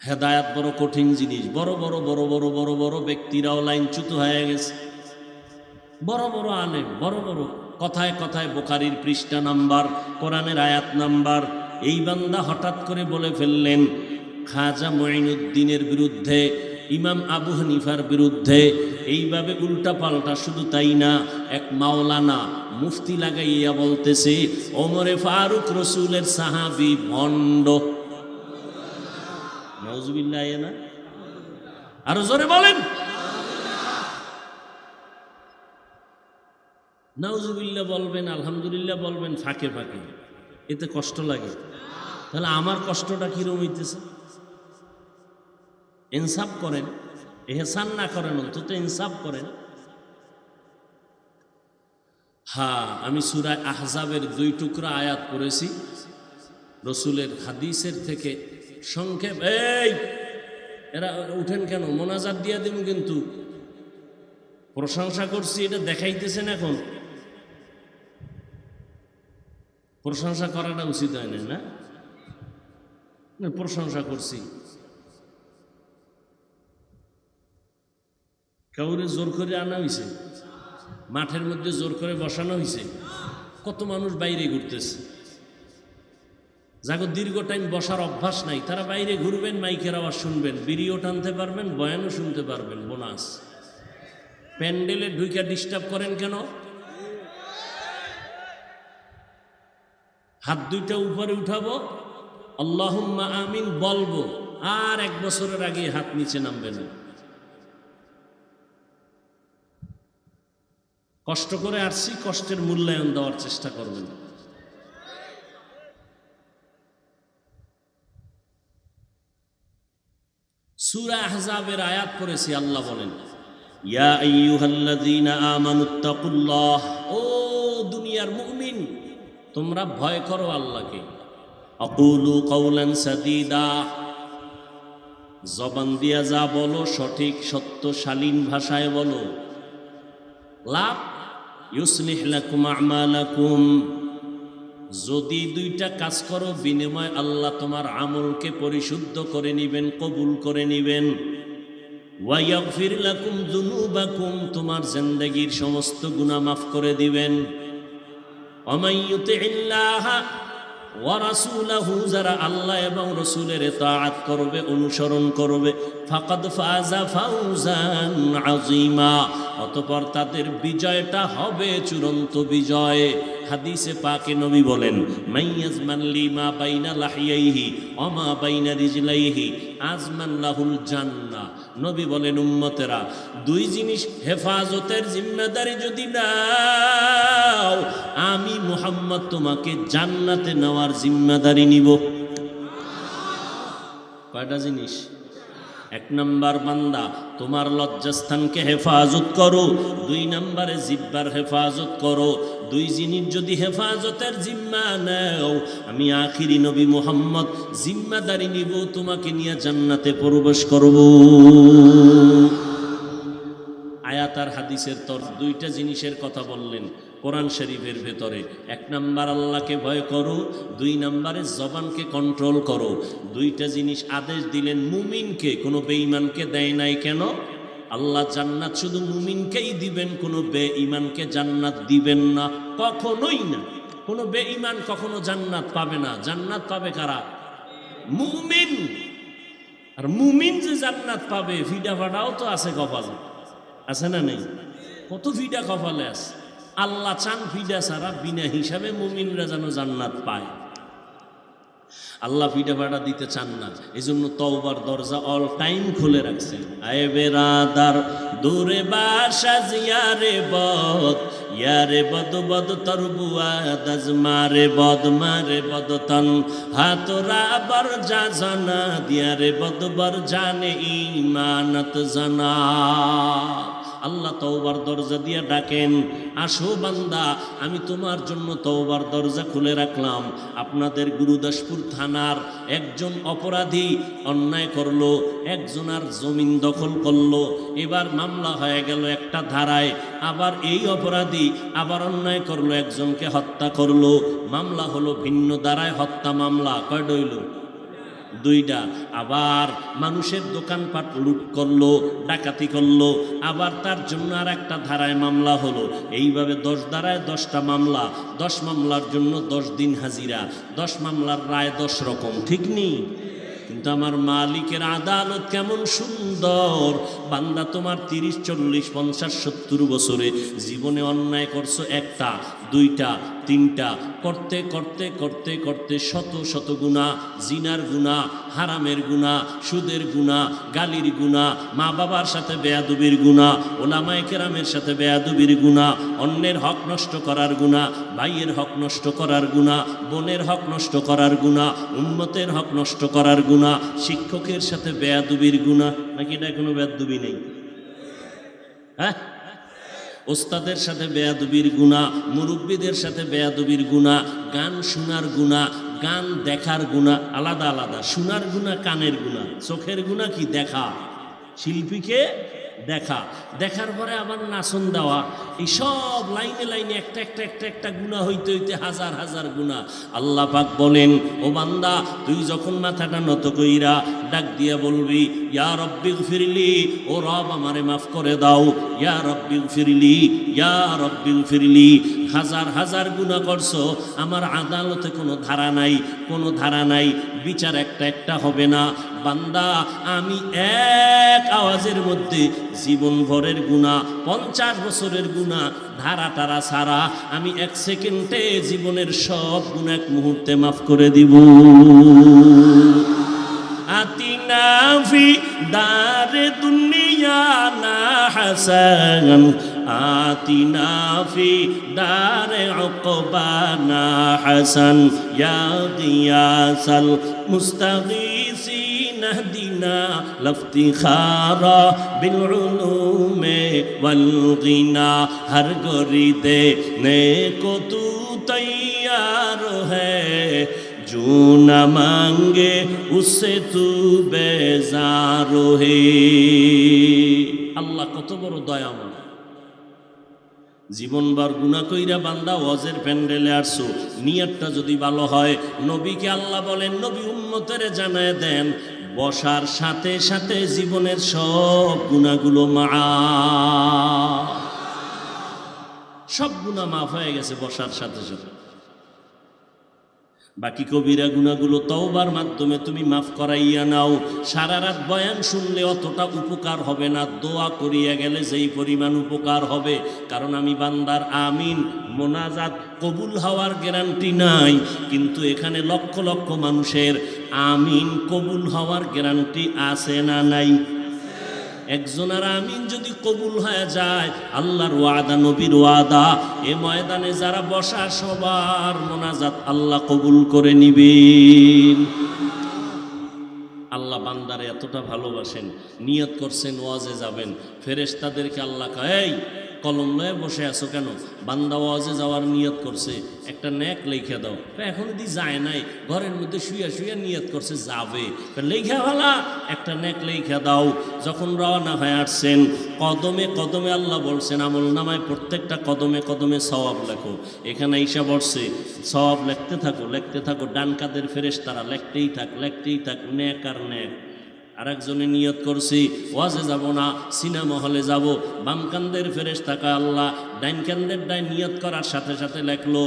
হেদায়াত বড় কঠিন জিনিস। বড় বড় বড় বড় বড় বড় ব্যক্তিরাও লাইনচ্যুত হয়ে গেছে। বড় বড় আলেম, বড় বড় কথায় কথায় বুখারীর পৃষ্ঠা নাম্বার, কোরআনের আয়াত নাম্বার। এই বান্দা হঠাৎ করে বলে ফেললেন খাজা মুঈনুদ্দিনের বিরুদ্ধে, ইমাম আবু হানিফার বিরুদ্ধে। এইভাবে উল্টা পাল্টা। শুধু তাই না, এক মাওলানা মুফতি লাগাইয়া বলতেছে ওমরে ফারুক রসুলের সাহাবী ভণ্ড। নাউজুবিল্লাহ। না আরো জোরে বলেন নাউজুবিল্লাহ বলবেন, আলহামদুলিল্লাহ বলবেন ফাঁকে ফাঁকে। এতে কষ্ট লাগে। তাহলে আমার কষ্টটা কিরকম হইতেছে? ইনসাফ করেন, এহসান না করেন, অন্তত ইনসাফ করেন। হ্যাঁ, আমি সূরা আহজাবের 2 টুকরা আয়াত পড়েছি রসুলের হাদিসের থেকে সংক্ষেপ। এই এরা উঠেন কেন? মোনাজাত দিয়া দেব কিন্তু। প্রশংসা করছি এটা দেখাইতেছেন এখন। প্রশংসা করাটা উচিত হয় না? প্রশংসা করছি, কাউরে জোর করে আনা হয়েছে, মাঠের মধ্যে জোর করে বসানো হয়েছে। কত মানুষ বাইরে ঘুরতেছে, যাকে দীর্ঘ টাইম বসার অভ্যাস নাই, তারা বাইরে ঘুরবেন, মাইকের আওয়াজ শুনবেন, বিড়িও টানতে পারবেন, বয়ানও শুনতে পারবেন। বোনাস। প্যান্ডেলে ঢুইকা ডিস্টার্ব করেন কেন? হাত দুইটা উপরে উঠাবো, আল্লাহুম্মা আমিন বলবো, আর 1 বছরের আগে হাত নিচে নামবে না। কষ্ট করে আসছি, কষ্টের মূল্যায়ন দেওয়ার চেষ্টা করবেন। সূরা আহজাবের আয়াত পড়েছি। আল্লাহ বলেন ইয়া আইয়ুহাল্লাযীনা আমানুত্তাকুল্লাহ, ও দুনিয়ার মুমিন, তোমরা ভয় করো আল্লাহকে। আকুলু কওলান সাদীদা, জবান দিয়া যা বলো সঠিক সত্য শালীন ভাষায় বলো। লাভ ইউসলিহ লাকুম আমালাকুম, যদি দুইটা কাজ করো বিনিময় আল্লাহ তোমার আমলকে পরিশুদ্ধ করে নিবেন, কবুল করে নিবেন। ওয়া ইয়াগফির লাকুম যুনুবাকুম, তোমার জিন্দেগীর সমস্ত গুনাহ মাফ করে দিবেন। ওয়া মান ইউতিইল্লাহ ওয়া রাসূলাহু, যারা আল্লাহ এবং রাসূলের ইতাআত করবে, অনুসরণ করবে, ফাকাদ ফাযা ফাওজান আযীমা, অতঃপর তাদের বিজয়টা হবে চূড়ান্ত বিজয়। হাদিসে পাকে নবী বলেন, মাইয়াজমান লিমা বাইনা লাহিয়াইহি ওয়া মা বাইনা রিজলাইহি আজমান লাহুল জান্নাহ। নবী বলেন, উম্মতেরা, দুই জিনিস হেফাজতের জিম্মেদারি যদি নাও, আমি মুহাম্মদ তোমাকে জান্নাতে নেওয়ার জিম্মেদারি নিব। কয়টা জিনিস? এক নাম্বার, বান্দা তোমার লজ্জাস্থানকে হেফাজত করো। দুই নাম্বারে জিহ্বার হেফাজত করো। দুই জিনিস যদি হেফাজতের জিম্মা নাও, আমি আখিরি নবী মুহাম্মদ জিম্মাদারি নিব, তোমাকে নিয়ে জান্নাতে প্রবেশ করব। আয়াত আর হাদিসের তরফ দুইটা জিনিসের কথা বললেন কোরআন শরীফের ভেতরে। এক নাম্বার আল্লাহকে ভয় করো, দুই নাম্বারে জবানকে কন্ট্রোল করো। দুইটা জিনিস আদেশ দিলেন মুমিনকে, কোনো বেঈমানকে দেয় নাই। কেন? আল্লাহ জান্নাত শুধু মুমিনকেই দিবেন, কোনো বেঈমানকে জান্নাত দিবেন না, কখনোই না। কোনো বেঈমান কখনো জান্নাত পাবে না। জান্নাত পাবে কারা? মুমিন। আর মুমিন যে জান্নাত পাবে, ফিডা ফাটাও তো আছে কপালে, আছে না নেই? কত ফিডা কপালে আছে। আল্লাহ চান ফিডা ছাড়া বিনা হিসাবে মুমিনরা যেন জান্নাত পায়। আল্লাহ ফিডা ফাটা দিতে চান না, এই জন্য তওবার দরজা অল টাইম খুলে রাখছেন। আয়ে বেরাদার দূরে বাসা জিয়ারে বদ, ইয়ারে বদ বদ তরবুয়া দাজ মারে বদ তন হাতরা বর যা জানা দিয়ারে বদ বর জানে ইমানত জানা। আল্লাহ তওবার দরজা দিয়ে ডাকেন, আসো বান্দা, আমি তোমার জন্য তওবার দরজা খুলে রাখলাম। আপনাদের গুরুদাসপুর থানার একজন অপরাধী অন্যায় করলো, একজনার জমিন দখল করলো, এবার মামলা হয়ে গেল একটা ধারায়। আবার এই অপরাধী আবার অন্যায় করলো, একজনকে হত্যা করলো, মামলা হলো ভিন্ন ধারায় হত্যা মামলা। কয়টা হইল? দুইটা। আবার মানুষের দোকানপাট লুট করলো, ডাকাতি করলো, আবার তার জন্য আর একটা ধারায় মামলা হলো। এইভাবে 10 ধারায় 10টা মামলা, 10 মামলার জন্য 10 দিন হাজিরা, 10 মামলার রায় 10 রকম। ঠিক নেই? কিন্তু আমার মালিকের আদালত কেমন সুন্দর। বান্দা তোমার 30, 40, 50, 70 বছরে জীবনে অন্যায় করছো, একটা, দুইটা, তিনটা, করতে করতে করতে করতে শত শত গুনাহ, জিনার গুনাহ, হারামের গুনাহ, সুদের গুনাহ, গালির গুনাহ, মা বাবার সাথে বেয়াদবির গুনাহ, ওলামায়ে কেরামের সাথে বেয়াদবির গুনাহ, অন্যের হক নষ্ট করার গুনাহ, ভাইয়ের হক নষ্ট করার গুনাহ, বোনের হক নষ্ট করার গুনাহ, উম্মতের হক নষ্ট করার গুনাহ, শিক্ষকের সাথে বেয়াদবির গুনাহ। নাকি এটা কোনো বেয়াদবি নেই? হ্যাঁ, ওস্তাদের সাথে বেয়াদবির গুনাহ, মুরব্বীদের সাথে বেয়াদবির গুনাহ, গান শোনার গুনাহ, গান দেখার গুনাহ আলাদা আলাদা। শোনার গুনাহ কানের গুনাহ, চোখের গুনাহ কি? দেখা, শিল্পীকে দেখা, দেখার পরে আবার নাচন দেওয়া, এইসব লাইনে লাইনে একটা একটা একটা একটা গুনাহ হইতে হইতে হাজার হাজার গুনাহ। আল্লাহ পাক বলেন, ও বান্দা, তুই যখন মাথাটা নত কইরা ডাক দিয়া বলবি, ইয়া রব্বিগফিরলি, ও রব আমারে মাফ করে দাও, ইয়া রব্বিগফিরলি, ইয়া রব্বিগফিরলি। হাজার হাজার গুনাহ করছো, আমার আদালতে কোনো ধারা নাই, কোনো ধারা নাই, বিচার একটা একটা হবে না। বান্দা, আমি এক আওয়াজের মধ্যে জীবন ভরের গুনাহ, 50 বছরের গুনাহ, ধারা টারা ছাড়া আমি 1 সেকেন্ডে জীবনের সব গুনাহ 1 মুহূর্তে মাফ করে দিব। আতিনা ফি দারে দুনিয়া না হাসান, আতিনা ফি দারে উকবানা হাসান, ইয়া গিয়াসাল মুস্তাগীসিন اهدنا لافتخارا بالعلوم والغنى। ہر گریدے نیکو تو तैयार है, जो न मांगे उससे तू बेजार है। আল্লাহ কত বড় দয়াময়। জীবনবার গুনাহ কইরা বান্দা ওয়াজের প্যান্ডেলে আসছো, নিয়তটা যদি ভালো হয়, নবীকে আল্লাহ বলেন, নবী উম্মতেরে জানায় দেন, বসার সাথে সাথে জীবনের সব গুনাহগুলো মাফ, সব গুনাহ মাফ হয়ে গেছে বসার সাথে সাথে। বাকি কবিরা গুনাহগুলো তওবার মাধ্যমে তুমি মাফ করাইয়া নাও। সারা রাত বয়ান শুনলে অতটা উপকার হবে না, দোয়া করিয়া গেলে যেই পরিমাণ উপকার হবে। কারণ আমি বান্দার আমিন মোনাজাত কবুল হওয়ার গ্যারান্টি নাই, কিন্তু এখানে লক্ষ লক্ষ মানুষের আমিন কবুল হওয়ার গ্যারান্টি আছে না নাই? একজনের আমিন যদি কবুল হয়ে যায়, আল্লাহর ওয়াদা, নবীর ওয়াদা, এ ময়দানে যারা বসা সবার মোনাজাত আল্লাহ কবুল করে নিবেন। আল্লাহ বান্দারে এতটা ভালোবাসেন, নিয়ত করছেন ওয়াজে যাবেন, ফেরেশতাদেরকে আল্লাহ কয়, এই কলম লয়ে বসে আছো কেন? বান্দা ওয়াজে যাওয়ার নিয়ত করছে, একটা নেক লেখা দাও। এখন যদি যায় নাই, ঘরের মধ্যে শুয়ে শুয়ে নিয়ত করছে যাবে, লেখা ভালা একটা নেক লেখা দাও। যখন রওনা হয়ে আসছেন, কদমে কদমে আল্লাহ বলছেন আমল নামায় প্রত্যেকটা কদমে কদমে সওয়াব লেখো। এখানে ঈশা বলছে সওয়াব লিখতে থাকো, লিখতে থাকো। ডান কাদের ফেরেশতারা লিখতেই থাক, লিখতেই থাক, নেক আর নেক। আরেকজনে নিয়ত করছি ওয়াজে যাব না, সিনেমা হলে যাব। বাম কান্দের ফেরেশতা কয় আল্লাহ, ডাইন কান্দের ডাইন নিয়ত করার সাথে সাথে লেখলো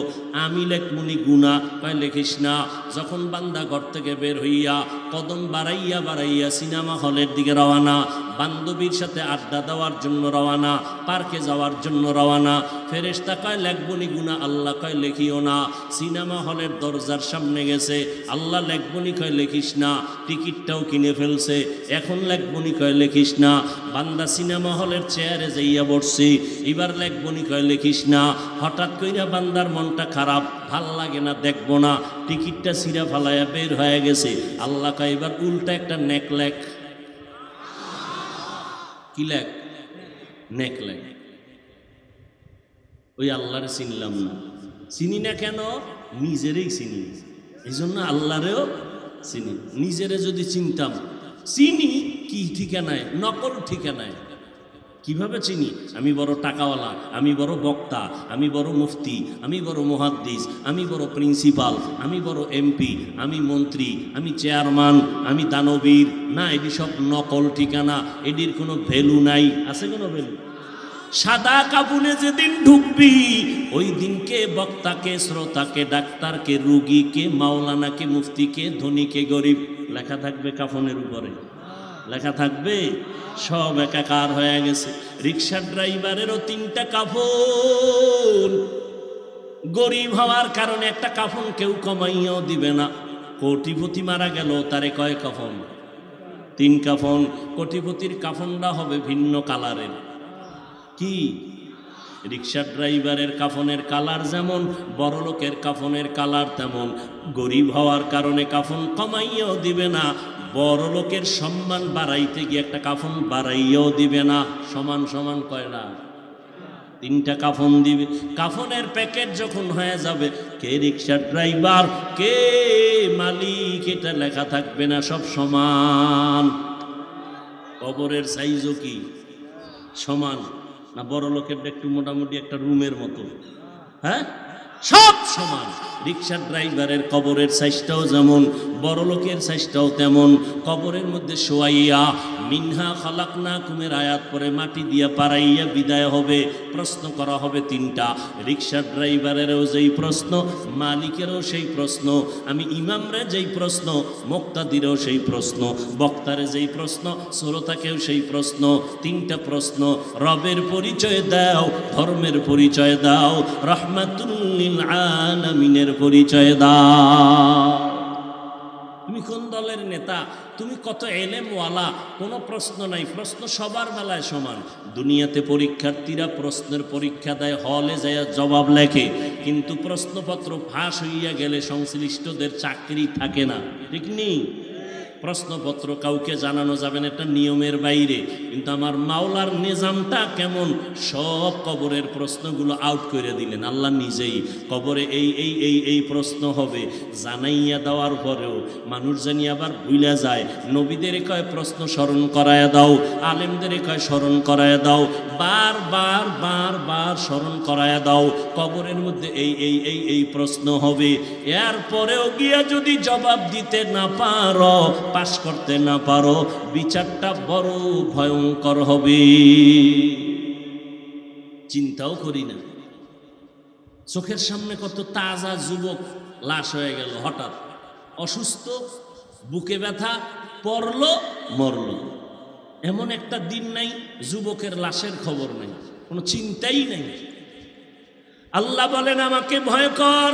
আমি লেখমুনি গুনা, কয় লেখিস না। যখন বান্দা ঘর থেকে বের হইয়া কদম বাড়াইয়া বাড়াইয়া সিনেমা হলের দিকে রওয়ানা, বান্ধবীর সাথে আড্ডা দেওয়ার জন্য রওয়ানা, পার্কে যাওয়ার জন্য রওয়ানা, ফেরেশতা কয় লেখবনি গুনা, আল্লাহ কয় লেখিও না। সিনেমা হলের দরজার সামনে গেছে, আল্লাহ লেখবনি কয় লেখিস না। টিকিটটাও কিনে ফেলছে, এখন লেখবনি কয় লেখিস না। বান্দা সিনেমা হলের চেয়ারে যাইয়া বসছি, এবার লেখবনি কয় লেখিস না। হঠাৎ কইরা বান্দার মনটা খারাপ, ভাল লাগে না, দেখবো না, টিকিটটা ছিঁড়া ফালাইয়া বের হয়ে গেছে। আল্লাহ কয় এবার উল্টা একটা নেক লেখ। কি লেখ? নেক লেখ। ওই আল্লাহরে চিনলাম না। চিনি না কেন? নিজেরই চিনি, এই জন্য আল্লাহরেও চিনি। নিজেরে যদি চিনতাম, চিনি কি ঠিকানায়, নকল ঠিকানায়। কিভাবে চিনি? আমি বড় টাকাওয়ালা, আমি বড় বক্তা, আমি বড় মুফতি, আমি বড় মুহাদ্দিস, আমি বড় প্রিন্সিপাল, আমি বড় এমপি, আমি মন্ত্রী, আমি চেয়ারম্যান, আমি দানবীর। না, এটি সব নকল ঠিকানা, এটির কোনো ভ্যালু নাই। আছে কোনো ভ্যালু? সাদা কাপুনে যেদিন ঢুকবি, ওই দিনকে বক্তাকে, শ্রোতাকে, ডাক্তারকে, রুগীকে, মাওলানাকে, মুফতিকে, ধনীকে, গরিব লেখা থাকবে কাফনের উপরে, লেখা থাকবে। সব একাকার হয়ে গেছে। রিক্সা ড্রাইভারেরও 3টা কাফন। গরিব হওয়ার কারণে একটা কাফন কেউ কমাইয়াও দিবে না। কোটিপতি মারা গেল, তারে কয় কাফন? 3 কাফন। কোটিপতির কাফনটা হবে ভিন্ন কালারের। কি? রিক্সা ড্রাইভারের কাফনের কালার যেমন, বড় লোকের কাফনের কালার তেমন। গরিব হওয়ার কারণে কাফন কমাইয়াও দিবে না, বড় লোকের সম্মান বাড়াইতে গিয়ে একটা কাফন বাড়াইয়াও দিবে না। সমান সমান কয়টা? 3টা কাফন দিবে। কাফনের প্যাকেট যখন হয়ে যাবে, কে রিক্সা ড্রাইভার, কে মালিক, এটা লেখা থাকবে না, সব সমান। কবরের সাইজও কি সমান না? বড় লোকের একটু মোটামুটি একটা রুমের মতো, হ্যাঁ, সব সমান। রিক্সা ড্রাইভারের কবরের সাইজটাও যেমন, বড় লোকের সাইজটাও তেমন। কবরের মধ্যে শোয়াইয়া মিনহা খালাকনাকুমের আয়াত পরে মাটি দিয়া পাড়াইয়া বিদায় হবে। প্রশ্ন করা হবে 3টা। রিক্সা ড্রাইভারেরও যেই প্রশ্ন, মালিকেরও সেই প্রশ্ন, আমি ইমামরে যেই প্রশ্ন, মুক্তাদিরও সেই প্রশ্ন, বক্তারে যেই প্রশ্ন, শ্রোতাকেও সেই প্রশ্ন। 3টা প্রশ্ন। রবের পরিচয় দাও, ধর্মের পরিচয় দাও, রাহমাতুল লিল আলামিনের পরিচয় দাও। তুমি কোন দলের নেতা, তুমি কত এলেমওয়ালা, কোনো প্রশ্ন নাই। প্রশ্ন সবার বেলায় সমান। দুনিয়াতে পরীক্ষার্থীরা প্রশ্নের পরীক্ষা দেয়, হলে যায় জবাব লেখে, কিন্তু প্রশ্নপত্র ফাঁস হইয়া গেলে সংশ্লিষ্টদের চাকরি থাকে না। ঠিক নেই? প্রশ্নপত্র কাউকে জানানো যাবে না, এটা নিয়মের বাইরে। কিন্তু আমার মাওলার নিজামটা কেমন, সব কবরের প্রশ্নগুলো আউট করে দিলেন আল্লাহ নিজেই। কবরে এই প্রশ্ন হবে, জানাইয়া দেওয়ার পরেও মানুষ জানি আবার ভুলে যায়। নবীদের কয় প্রশ্ন স্মরণ করায়া দাও, আলেমদের কয় স্মরণ করায়া দাও, বার স্মরণ করায়া দাও। কবরের মধ্যে এই প্রশ্ন হবে। এরপরেও গিয়া যদি জবাব দিতে না পারো, পাশ করতে না পারো, বিচারটা বড় ভয়ঙ্কর হবে। চিন্তাও করি না, চোখের সামনে কত তাজা যুবক লাশ হয়ে গেল, হঠাৎ অসুস্থ, বুকে ব্যথা, পড়লো, মরলো। এমন একটা দিন নাই যুবকের লাশের খবর নাই, কোনো চিন্তাই নাই। আল্লাহ বলেন আমাকে ভয় কর।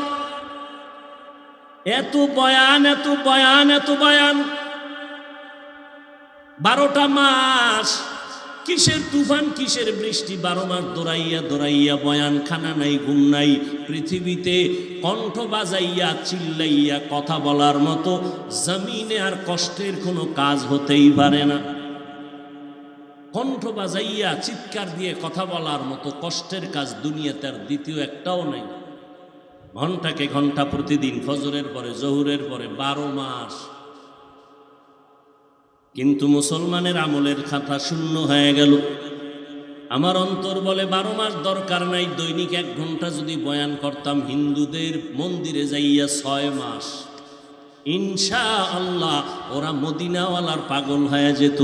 এত বয়ান 12টা মাস কিসের তুফান, কিসের বৃষ্টি, 12 মাস দৌড়াইয়া বয়ান, খানা নাই, ঘুম নাই। পৃথিবীতে কণ্ঠ বাজাইয়া চিল্লাইয়া কথা বলার মতো জমিনে আর কষ্টের কোনো কাজ হতেই পারে না। কণ্ঠ বাজাইয়া চিৎকার দিয়ে কথা বলার মতো কষ্টের কাজ দুনিয়াতে আর দ্বিতীয় একটাও নাই। ঘন্টাকে ঘন্টা প্রতিদিন, ফজরের পরে, জহুরের পরে, 12 মাস। কিন্তু মুসলমানের আমলের খাতা শূন্য হয়ে গেল। আমার অন্তর বলে 12 মাস দরকার নাই, দৈনিক 1 ঘন্টা যদি বয়ান করতাম হিন্দুদের মন্দিরে যাইয়া 6 মাস, ইনশাআল্লাহ ওরা মদিনাওয়ালার পাগল হয়ে যেত।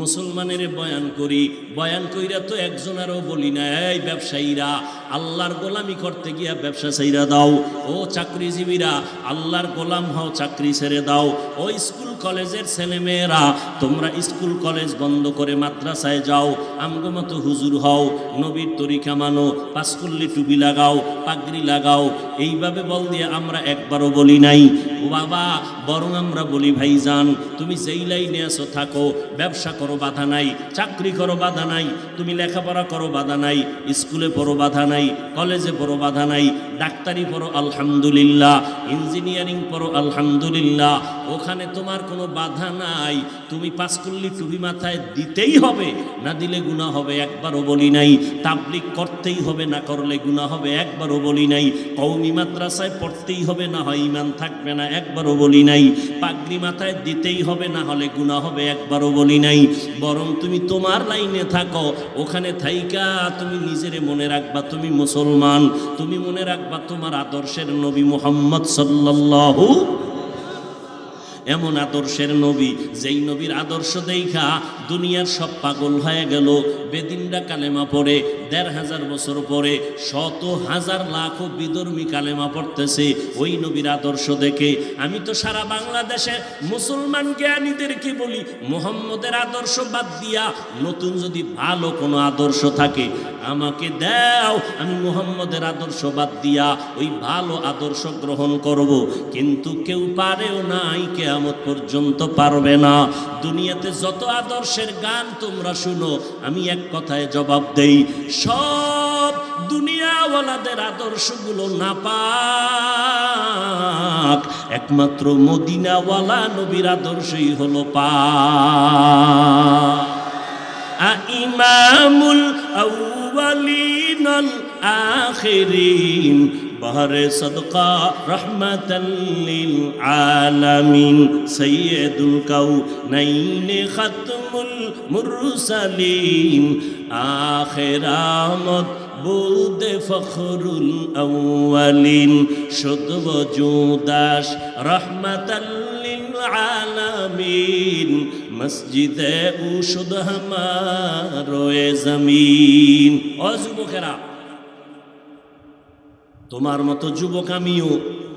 মুসলমানের বয়ান করি, বয়ান কইরা তো একজনেরও বলি না, এই ব্যবসায়ীরা আল্লাহর গোলামি করতে গিয়া ব্যবসা ছেড়ে দাও। ও চাকরিজীবীরা আল্লাহর গোলাম হও, চাকরি ছেড়ে দাও। ও স্কুল কলেজের ছেলেমেয়েরা তোমরা স্কুল কলেজ বন্ধ করে মাদ্রাসায় যাও, আমগো মতো হুজুর হও, নবীর তরিকা মানো, পাঁচকুল্লি টুপি লাগাও, পাগড়ি লাগাও। এইভাবে বল দিয়ে আমরা একবারও বলি নাই ও বাবা, বরং আমরা বলি ভাইজান তুমি যেই লাইনে আছো থাকো, ব্যবসা করো বাধা নাই, চাকরি করো বাধা নাই, তুমি লেখাপড়া করো বাধা নাই, স্কুলে পড়ো বাধা নাই, কলেজে পড়ো বাধা নাই, ডাক্তারি পড়ো আলহামদুলিল্লাহ, ইঞ্জিনিয়ারিং পড়ো আলহামদুলিল্লাহ, ওখানে তোমার কোনো বাধা নাই। তুমি পাঁচকুল্লি টুপি মাথায় দিতেই হবে, না দিলে গুনাহ হবে, একবারও বলি নাই। তাবলিগ করতেই হবে, না করলে গুনাহ হবে, একবারও বলি নাই। কওমি মাদ্রাসায় পড়তেই হবে, না হয় ঈমান থাকবে না, একবারও বলি নাই। পাগড়ি মাথায় দিতেই হবে, না হলে গুনাহ হবে, একবারও বলি নাই। বরং তুমি তোমার লাইনে থাকো, ওখানে থাইকা তুমি নিজেরে মনে রাখবা তুমি মুসলমান, তুমি মনে রাখবা তোমার আদর্শের নবী মুহাম্মদ সাল্লাল্লাহু, এমন আদর্শের নবী, যেই নবীর আদর্শ দেখা দুনিয়ার সব পাগল হয়ে গেল। বেদিনরা কালেমা পড়ে, 1500 বছর পরে 100,000 লাখো বিধর্মী কালেমা পড়তেছে ওই নবীর আদর্শ দেখে। আমি তো সারা বাংলাদেশে মুসলমান জ্ঞানীদেরকে বলি, মুহাম্মদের আদর্শ বাদ দিয়া নতুন যদি ভালো কোনো আদর্শ থাকে আমাকে দাও, আমি মুহাম্মদের আদর্শ বাদ দিয়া ওই ভালো আদর্শ গ্রহণ করব। কিন্তু কেউ পারেও নাই, কিয়ামত পর্যন্ত পারবে না। দুনিয়াতে যত আদর্শের গান তোমরা শুনো, আমি এক কথায় জবাব দেই, সব দুনিয়াওয়ালাদের আদর্শগুলো নাপাক, একমাত্র মদিনাওয়ালা নবীর আদর্শই হলো পাক। ইমামুল আউয়ালিন আল আখিরিন বাহরে সদকা রহমাতাল লিল আলামিন সাইয়্যিদুল কাউনাইন খাতমুল মুরসালিন আখিরামত বুলদে ফখরুল আউয়ালিন শুদ ওজুদাস রহমাতাল লিল আলামিন মসজিদে উশুদ হামারোয়ে জমিন। ও যুবকেরা, তোমার মতো যুবক আমিও।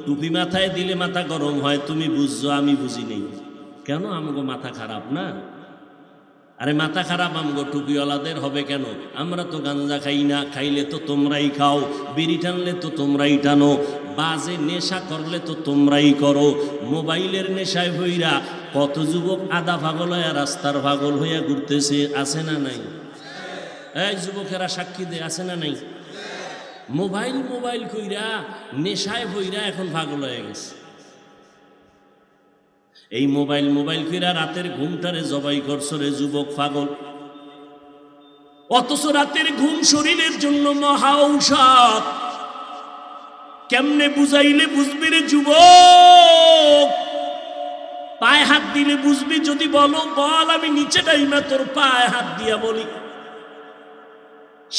টুপি মাথায় দিলে মাথা গরম হয়, তুমি বুঝছো, আমি বুঝি নেই। কেন? আমগো মাথা খারাপ না? আরে মাথা খারাপ আমগো টুপিওয়ালাদের হবে কেন? আমরা তো গাঞ্জা খাই না, খাইলে তো তোমরাই খাও, বিড়ি টানলে তো তোমরাই টানো, বাজে নেশা করলে তো তোমরাই করো, মোবাইলের নেশায় হইরা কত যুবক আধা পাগল হইয়া রাস্তার পাগল হইয়া ঘুরতেছে, আছে না নাই? এই যুবকেরা সাক্ষী দে, আছে না নাই? মোবাইল কইরা নেশায় হইরা এখন পাগল হয়ে গেছে। এই মোবাইল মোবাইল ফিরা রাতের ঘুমটারে জবাই করছো রে যুবক পাগল। অথচ রাতের ঘুম শরীরের জন্য মহা ঔষধ। কেমনে বুঝাইলে বুঝবি রে যুবক? পায়ে হাত দিলে বুঝবি। যদি বলো বল, আমি নিচে ডাইমা তোর পায়ে হাত দিয়া বলি।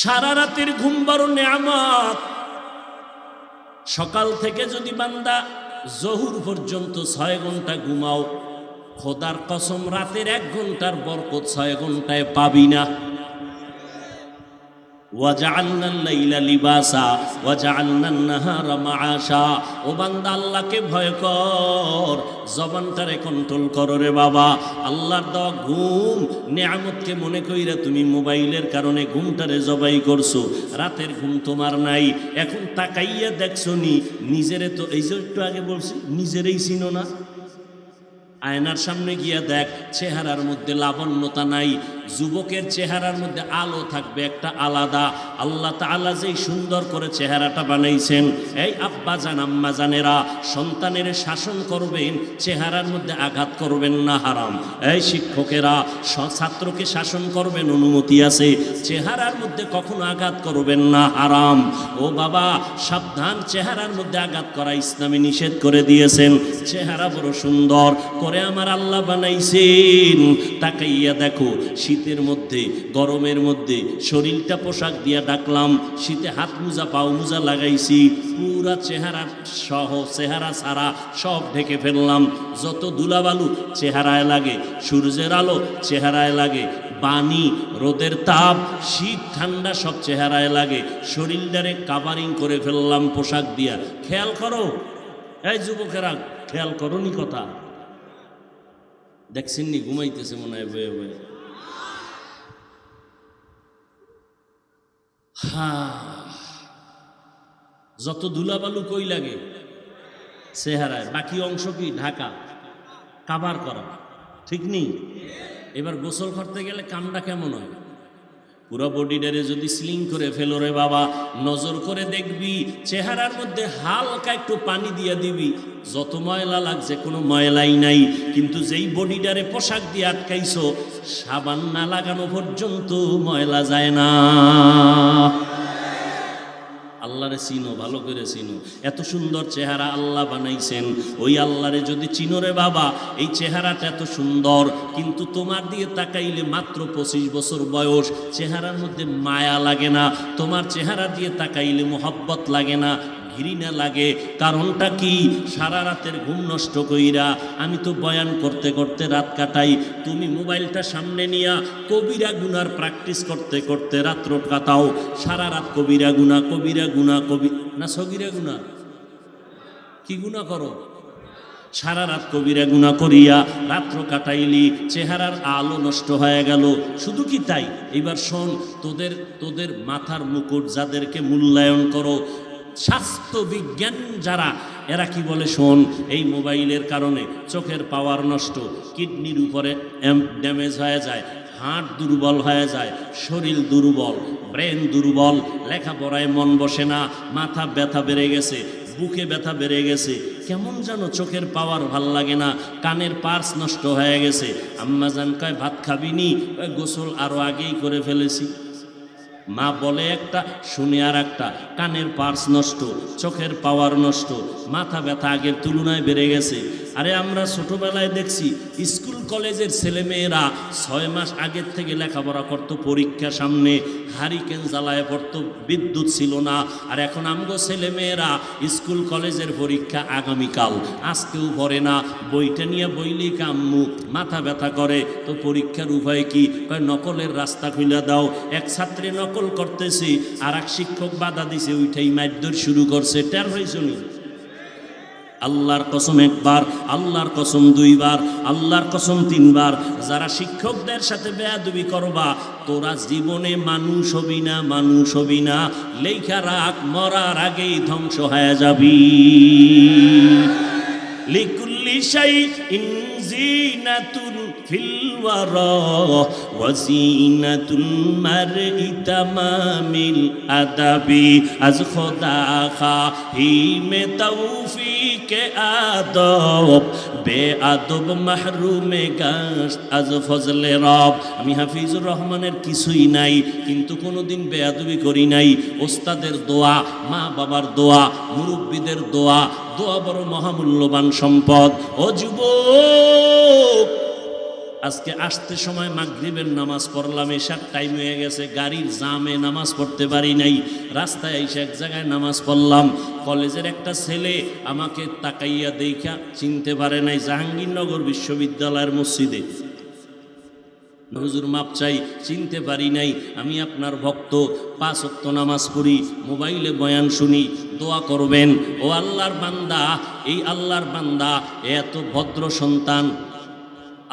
সারা রাতের ঘুম বড় নেয়ামত। সকাল থেকে যদি বান্দা জহুর পর্যন্ত 6 ঘন্টা ঘুমাও, খোদার কসম রাতের 1 ঘন্টার বরকত 6 ঘন্টায় পাবি না। ওয়াজআলনা আল-লাইলা লিবাসা ওয়াজআলনা আন-নাহারা মাআশা। ও বান্দা, আল্লাহকে ভয় কর, জবানটারে কন্ট্রোল করো রে বাবা। আল্লাহর দেওয়া ঘুম নিয়ামতকে মনে কইরা তুমি মোবাইলের কারণে ঘুমটারে জবাই করছো। রাতের ঘুম তোমার নাই। এখন তাকাইয়া দেখছো নি নিজেরে? তো এই যে একটু আগে বলছি, নিজেরই চিনো না। আয়নার সামনে গিয়া দেখ, চেহারার মধ্যে লাবণ্যতা নাই। যুবকের চেহারার মধ্যে আলো থাকবে একটা আলাদা। আল্লাহ তাআলা যেই সুন্দর করে চেহারাটা বানাইছেন, এই আব্বা জান আম্মা জানেরা, সন্তানের শাসন করবেন, চেহারার মধ্যে আঘাত করবেন না, হারাম। এই শিক্ষকেরা ছাত্রকে শাসন করবেন, অনুমতি আছে, চেহারার মধ্যে কখনো আঘাত করবেন না, হারাম। ও বাবা সাবধান, চেহারার মধ্যে আঘাত করা ইসলামে নিষেধ করে দিয়েছেন। চেহারা বড় সুন্দর করে আমার আল্লাহ বানাইছেন। তাকাইয়া দেখো, শীতের মধ্যে গরমের মধ্যে শরীরটা পোশাক দিয়া ডাকলাম, শীতে হাত মোজা পাও মোজা লাগাইছি, পুরা চেহারা সহ চেহারা সারা সব ঢেকে ফেললাম। যত ধুলাবালু চেহারায় লাগে, সূর্যের আলো চেহারায় লাগে, পানি রোদের তাপ শীত ঠান্ডা সব চেহারায় লাগে। শরীরটারে কাভারিং করে ফেললাম পোশাক দিয়া। খেয়াল করো এই যুবকেরা, খেয়াল করো নি কথা? দেখছেন নি ঘুমাইতেছে মনে হয় বয়ে বয়ে। যত ধুলাবালু কই লাগে চেহারায়, বাকি অংশ কি ঢাকা কাভার করা, ঠিক নেই? এবার গোসল করতে গেলে কামটা কেমন হয়? পুরো বডিটারে যদি স্লিং করে ফেলো রে বাবা, নজর করে দেখবি চেহারার মধ্যে হালকা একটু পানি দিয়ে দিবি, যত ময়লা লাগছে কোনো ময়লাই নাই। কিন্তু যেই বডিটারে পোশাক দিয়ে আটকাইছো, সাবান না লাগানো পর্যন্ত ময়লা যায় না। আল্লাহরে চিনো, ভালো করে চিনো। এত সুন্দর চেহারা আল্লাহ বানাইছেন। ওই আল্লাহরে যদি চিনো রে বাবা, এই চেহারাটা এত সুন্দর, কিন্তু তোমার দিয়ে তাকাইলে মাত্র 25 বছর বয়স, চেহারার মধ্যে মায়া লাগে না। তোমার চেহারা দিয়ে তাকাইলে মোহব্বত লাগে না, ঘৃণা লাগে। কারণটা কি? সারা রাতের ঘুম নষ্ট কইরা আমি তো বয়ান করতে করতে রাত কাটাই, তুমি মোবাইলটা সামনে নিয়া কবিরা গুনার প্র্যাকটিস করতে করতে রাত্র কাটাও। সারা রাত কবিরা গুনা কবি না সগিরা গুনা, কি গুনাহ করো? সারা রাত কবিরা গুনাহ করিয়া রাত্র কাটাইলি, চেহারার আলো নষ্ট হয়ে গেল। শুধু কি তাই? এবার শোন, তোদের মাথার মুকুট যাদেরকে মূল্যায়ন করো, স্বাস্থ্য বিজ্ঞান যারা, এরা কি বলে শোন, এই মোবাইলের কারণে চোখের পাওয়ার নষ্ট, কিডনির উপরে ড্যামেজ হয়ে যায়, হার্ট দুর্বল হয়ে যায়, শরীর দুর্বল, ব্রেন দুর্বল, লেখাপড়ায় মন বসে না, মাথা ব্যথা বেড়ে গেছে, বুকে ব্যথা বেড়ে গেছে, কেমন যেন চোখের পাওয়ার ভাল লাগে না, কানের পার্স নষ্ট হয়ে গেছে। আম্মা জান কয় ভাত খাবিনি? গোসল আরো আগেই করে ফেলেছি। মা বলে একটা, শুনে আর একটা, কানের পার্স নষ্ট, চোখের পাওয়ার নষ্ট, মাথা ব্যথা আগের তুলনায় বেড়ে গেছে। আরে আমরা ছোটবেলায় দেখছি স্কুল কলেজের ছেলেমেয়েরা 6 মাস আগের থেকে লেখাপড়া করতো, পরীক্ষা সামনে, হারিকেন জ্বালায় পড়তো, বিদ্যুৎ ছিল না। আর এখন আমগো ছেলেমেয়েরা স্কুল কলেজের পরীক্ষা আগামীকাল, আজকেও পড়ে না, বইটা নিয়ে বইলি কাম্মু, মাথা ব্যথা করে। তো পরীক্ষার উপায় কি? কয় নকলের রাস্তা খুলে দাও। এক ছাত্রে নকল করতেছি, আর এক শিক্ষক বাধা দিছে, ওইটাই মারধর শুরু করছে। টের হয়েছে নি? আল্লাহর কসম একবার, আল্লাহর কসম 2 বার, আল্লাহর কসম 3 বার, যারা শিক্ষকদের সাথে বেয়াদবি করবা, তোরা জীবনে মানুষ হবি না, মানুষ হবি না। লেখা রাখ, মরার আগেই ধ্বংস হয়ে যাবি। লিকুল্লি শাইইন জিনাতুন ফিল ওয়ারা ওয়া জিনাতুল মারই তামামিল আদাবি আজ খোদা খাহি মে তৌফিক আদব বেআদব মাহরুমে গাশ আজ ফজলে রব। আমি হাফিজুর রহমানের কিছুই নাই, কিন্তু কোনোদিন বেয়াদবি করি নাই। ওস্তাদের দোয়া, মা বাবার দোয়া, মুরব্বীদের দোয়া, দোয়া বড় মহামূল্যবান সম্পদ। ও যুবক, আজকে আসতে সময় মাগরিবের নামাজ পড়লাম, এশার টাইম হয়ে গেছে, গাড়ির জামে নামাজ পড়তে পারি নাই। রাস্তায় এসে এক জায়গায় নামাজ পড়লাম। কলেজের একটা ছেলে আমাকে তাকাইয়া দেখা চিনতে পারে নাই, জাহাঙ্গীরনগর বিশ্ববিদ্যালয়ের মসজিদে। হুজুর মাপ চাই, চিনতে পারি নাই। আমি আপনার ভক্ত, 5 ওয়াক্ত নামাজ পড়ি, মোবাইলে বয়ান শুনি, দোয়া করবেন। ও আল্লাহর বান্দা, এই আল্লাহর বান্দা এত ভদ্র সন্তান,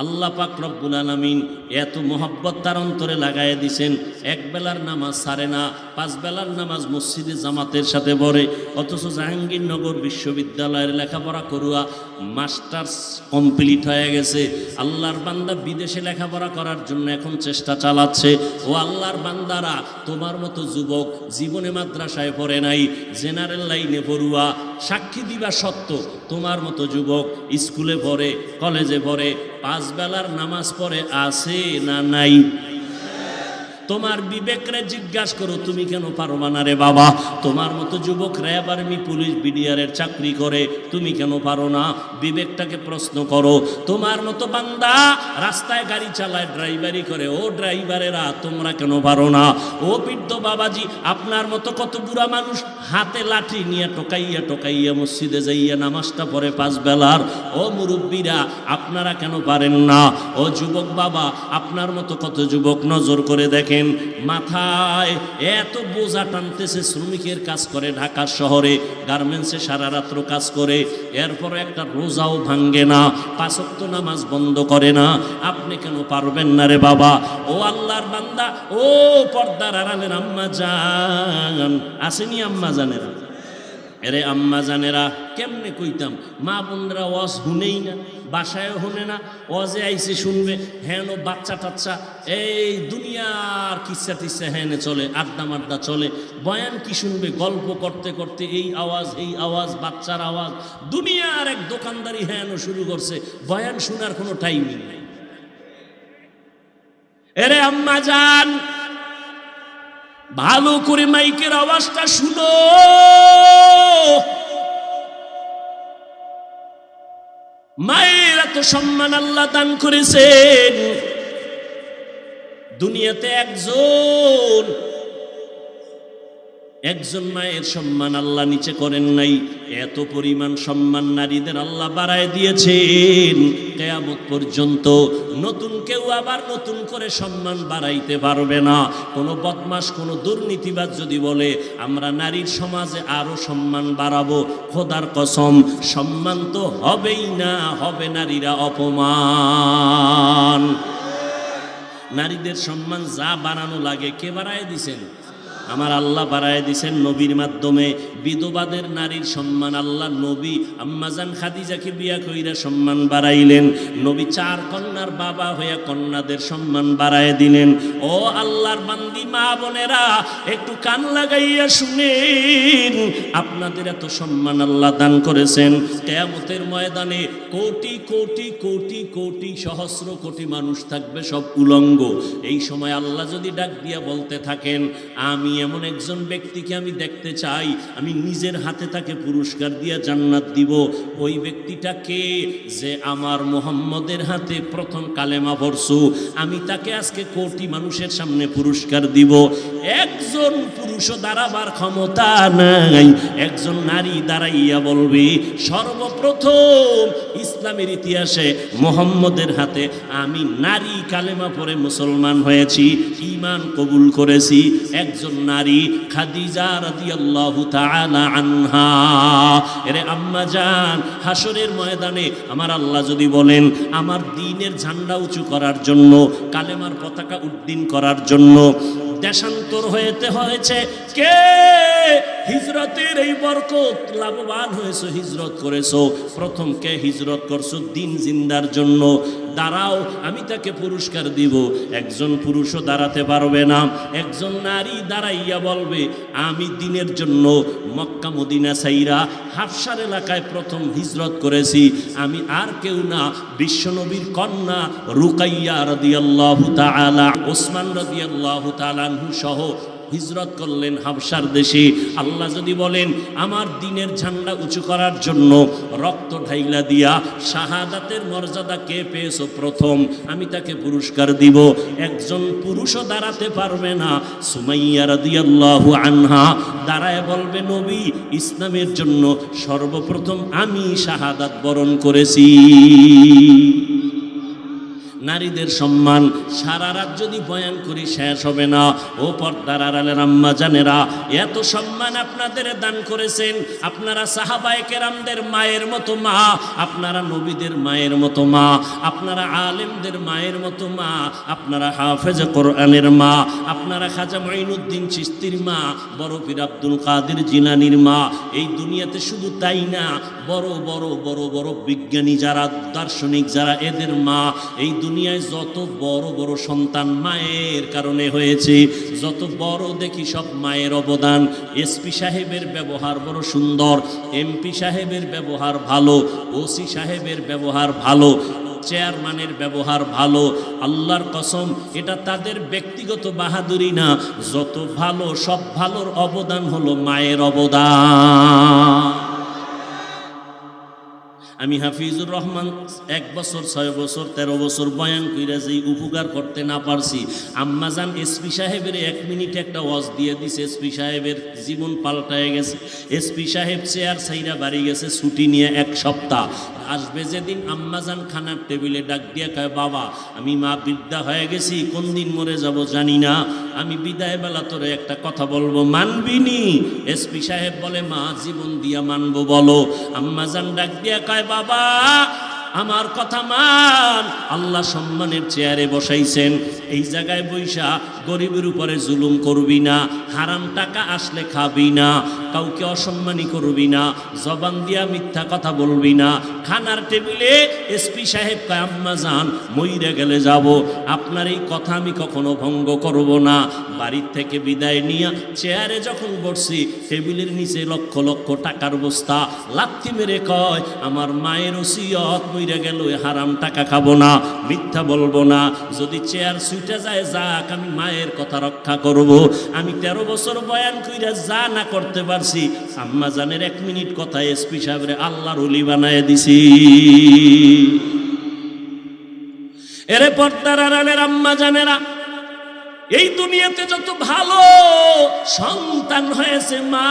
আল্লাহ পাক রব্বুল আলামিন এত মোহাব্বত তার অন্তরে লাগাইয়া দিছেন। এক বেলার নামাজ ছাড়ে না, 5 বেলার নামাজ মসজিদে জামাতের সাথে পড়ে। অথচ জাহাঙ্গীরনগর বিশ্ববিদ্যালয়ের লেখাপড়া করুয়া, মাস্টার্স কমপ্লিট হয়ে গেছে। আল্লাহর বান্দা বিদেশে লেখাপড়া করার জন্য এখন চেষ্টা চালাচ্ছে। ও আল্লাহর বান্দারা, তোমার মতো যুবক জীবনে মাদ্রাসায় পড়ে নাই, জেনারেল লাইনে পড়ুয়া, সাক্ষী দিবা সত্য, তোমার মতো যুবক স্কুলে পড়ে, কলেজে পড়ে, 5 বেলার নামাজ পড়ে, আছে না নাই? তোমার বিবেকরে জিজ্ঞাসা করো, তুমি কেন পারবা না রে বাবা? তোমার মতো যুবক র্যাব, আর্মি, পুলিশ, বিডিআরের চাকরি করে, তুমি কেন পারো না? বিবেকটাকে প্রশ্ন করো। তোমার মতো বান্দা রাস্তায় গাড়ি চালায়, ড্রাইভারি করে, ও ড্রাইভারেরা তোমরা কেন পারো না? ও বৃদ্ধ বাবাজি, আপনার মতো কত বুড়া মানুষ হাতে লাঠি নিয়ে টোকাইয়া টোকাইয়া মসজিদে যাইয়া নামাজটা পড়ে 5 বেলার। ও মুরব্বীরা, আপনারা কেন পারেন না? ও যুবক বাবা, আপনার মতো কত যুবক নজর করে দেখেন, মাথায় এত বোঝা টানতেছে, শ্রমিকের কাজ করে ঢাকা শহরে, গার্মেন্টসে সারা রাত্র কাজ করে, এরপর একটা রোজাও ভাঙ্গে না, 5 ওয়াক্ত নামাজ বন্ধ করে না। আপনি কেন পারবেন না রে বাবা? ও আল্লাহর বান্দা, ও পর্দার আড়ালের আম্মা জান, আসেনি আম্মা জানেরা? এরে আম্মা জানেরা, কেমনে কইতাম, মা বোনরা ওয়াজ শুনেই না, বাসায়ও শুনে না, ওয়াজে আইসে শুনবে, হ্যাঁ বাচ্চা টাচ্চা এই দুনিয়ার কিচ্ছা টিচ্ছা হ্যাঁ চলে, আড্ডা মাড্ডা চলে, বয়ান কি শুনবে, গল্প করতে করতে এই আওয়াজ এই আওয়াজ, বাচ্চার আওয়াজ, দুনিয়ার এক দোকানদারি হ্যাঁ শুরু করছে, বয়ান শোনার কোনো টাইমিং নেই। এরে আম্মা জান, ভালো করে মাইকের আওয়াজটা শুনো। মায়ের এত সম্মান আল্লাহ দান করেছেন, দুনিয়াতে একজন মায়ের সম্মান আল্লাহ নিচে করেন নাই, এত পরিমাণ সম্মান নারীদের আল্লাহ বাড়ায় দিয়েছেন। কিয়ামত পর্যন্ত নতুন কেউ আবার নতুন করে সম্মান বাড়াইতে পারবে না। কোনো বদমাস, কোনো দুর্নীতিবাজ যদি বলে আমরা নারীর সমাজে আরো সম্মান বাড়াবো, খোদার কসম সম্মান তো হবেই না, হবে নারীরা অপমান। নারীদের সম্মান যা বাড়ানো লাগে কে বাড়ায় দিছেন? আমার আল্লাহ বাড়ায় দিছেন নবীর মাধ্যমে। বিধবাদের নারীর সম্মান আল্লাহ নবী আম্মাজান খাদিজাকে বিয়া কইরা সম্মান বাড়াইলেন। নবী 4 কন্যার বাবা হইয়া কন্যাদের সম্মান বাড়ায় দিলেন। ও আল্লাহর বান্দি মা বোনেরা, একটু কান লাগাইয়া শুনেন, আপনাদের এত সম্মান আল্লাহ দান করেছেন। কিয়ামতের ময়দানে কোটি কোটি কোটি কোটি সহস্র কোটি মানুষ থাকবে, সব উলঙ্গ। এই সময় আল্লাহ যদি ডাক দিয়া বলতে থাকেন, আমি এমন একজন ব্যক্তিকে আমি দেখতে চাই, আমি নিজের হাতে তাকে পুরস্কার দিয়া জান্নাত দিব। ওই ব্যক্তিটা কে? যে আমার মুহাম্মদের হাতে প্রথম কালেমা পড়ছো, আমি তাকে আজকে কোটি মানুষের সামনে পুরস্কার দিব। একজন পুরুষও দাঁড়াবার ক্ষমতা নাই, একজন নারী দাঁড়াইয়া বলবে সর্বপ্রথম ইসলামের ইতিহাসে মুহাম্মদের হাতে আমি নারী কালেমা পড়ে মুসলমান হয়েছি, ঈমান কবুল করেছি। একজন নারী খাদিজা রাদিয়াল্লাহু তাআলা আনহা। এরে আম্মা জান, হাসরের ময়দানে আমার আল্লাহ যদি বলেন আমার দ্বীনের ঝান্ডা উঁচু করার জন্য, কালেমার পতাকা উড্ডীন করার জন্য দেশান্তর হয়েছে কে? হিজরতের এই বরকত লাভবান হয়েছো, হিজরত করেছো। প্রথম কে হিজরত করছো? দিন জিন্দার জন্য। দাঁড়াও, আমি তাকে পুরস্কার দিব। একজন পুরুষও দাঁড়াতে পারবে না, একজন নারী দাঁড়াইয়া বলবে আমি দিনের জন্য মক্কা মদিনা সাইরা হাফসার এলাকায় প্রথম হিজরত করেছি, আমি আর কেউ না, বিশ্বনবীর কন্যা রুকাইয়া রাদিয়াল্লাহু তাআলা, ওসমান রাদিয়াল্লাহু তাআলা আনহু সহ হিজরত করলেন হাবশার দেশে। আল্লাহ যদি বলেন আমার দ্বীনের ঝান্ডা উঁচু করার জন্য রক্ত ঢাইলা দিয়া শাহাদাতের মর্যাদা কে পেয়েছো প্রথম, আমি তাকে পুরস্কার দিব। একজন পুরুষও দাঁড়াতে পারবে না। সুমাইয়া রাদিয়াল্লাহু আনহা দাঁড়ায় বলবে নবী, ইসলামের জন্য সর্বপ্রথম আমি শাহাদাত বরণ করেছি। নারীদের সম্মান সারা রাত যদি বয়ান করি শেষ হবে না। ও পর্দার আড়ালের আম্মা জানেরা, এত সম্মান আপনাদের দান করেছেন। আপনারা সাহাবায়ে কেরামদের মায়ের মতো মা, আপনারা নবীদের মায়ের মতো মা, আপনারা আলেমদের মায়ের মতো মা, আপনারা হাফেজ কোরআনের মা, আপনারা খাজা মাইনুদ্দিন চিশতির মা, বড় পীর আব্দুল কাদের জিলানীর মা। এই দুনিয়াতে শুধু তাই না, বড় বড় বড় বড় বিজ্ঞানী যারা, দার্শনিক যারা, এদের মা। এই দুনিয়ায় যত বড় বড় সন্তান মায়ের কারণে হয়েছে, যত বড় দেখি সব মায়ের অবদান। এসপি সাহেবের ব্যবহার বড় সুন্দর, এমপি সাহেবের ব্যবহার ভালো, ওসি সাহেবের ব্যবহার ভালো, চেয়ারম্যানের ব্যবহার ভালো। আল্লাহর কসম, এটা তাদের ব্যক্তিগত বাহাদুরি না, যত ভালো সব ভালোর অবদান হলো মায়ের অবদান। আমি হাফিজুর রহমান 1 বছর 6 বছর 13 বছর বয়ান কইরা যেই উপকার করতে না পারছি, আম্মাজান এসপি সাহেবের 1 মিনিট একটা ওয়াজ দিয়ে দিছে, এসপি সাহেবের জীবন পাল্টায় গেছে। এসপি সাহেব চেয়ার ছাইরা বাড়ি গেছে ছুটি নিয়ে 1 সপ্তাহ। আসবে যেদিন আম্মাজান খানার টেবিলে ডাক দিয়া কয়, বাবা আমি মা বৃদ্ধা হয়ে গেছি, কোন দিন মরে যাব জানি না, আমি বিদায় বেলা তোরে একটা কথা বলবো, মানবিনি? এসপি সাহেব বলে, মা জীবন দিয়া মানবো, বলো। আম্মাজান ডাক দিয়া কয়, বাবা আমার কথা মান, আল্লাহ সম্মানের চেয়ারে বসাইছেন, এই জায়গায় বৈশা গরিবের উপরে জুলুম করবি না, হারাম টাকা আসলে খাবি না, কাউকে অসম্মানী করবি না, জবান দিয়া মিথ্যা কথা বলবি না। খানার টেবিলে এসপি সাহেব কয়, আম্মা যান মইরা গেলে যাব, আপনার এই কথা আমি কখনো ভঙ্গ করব না। বাড়ির থেকে বিদায় নিয়ে চেয়ারে যখন বসছি, টেবিলের নিচে লক্ষ লক্ষ টাকার বস্তা, লাথি মেরে কয়, আমার মায়ের ওসিয়ত, মইরা গেল হারাম টাকা খাবো না, মিথ্যা বলবো না, যদি চেয়ার ছুটে যায় যাক, আমি মায়ের কথা রক্ষা করব। আমি 13 বছর বয়ান কইরা যা না করতে পারছি, আম্মা জানের 1 মিনিট কথা এসপি সাহেবরে আল্লাহর ওলি বানায় দিছি। এরে পর্দার আড়ালের আম্মা জানেরা, এই দুনিয়াতে যত ভালো সন্তান হয়েছে মা,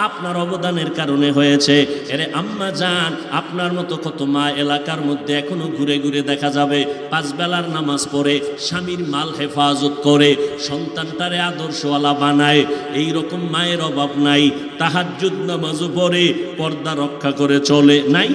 আপনার অবদানের কারণে হয়েছে। এরে আম্মা জান, আপনার মতো কত মা এলাকার মধ্যে এখনো ঘুরে ঘুরে দেখা যাবে 5 বেলার নামাজ পড়ে, স্বামীর মাল হেফাজত করে, সন্তানটারে আদর্শওয়ালা বানায়। এই রকম মায়ের অভাব নাই। তাহাজ্জুদ নামাজও পড়ে, পর্দা রক্ষা করে চলে, নাই?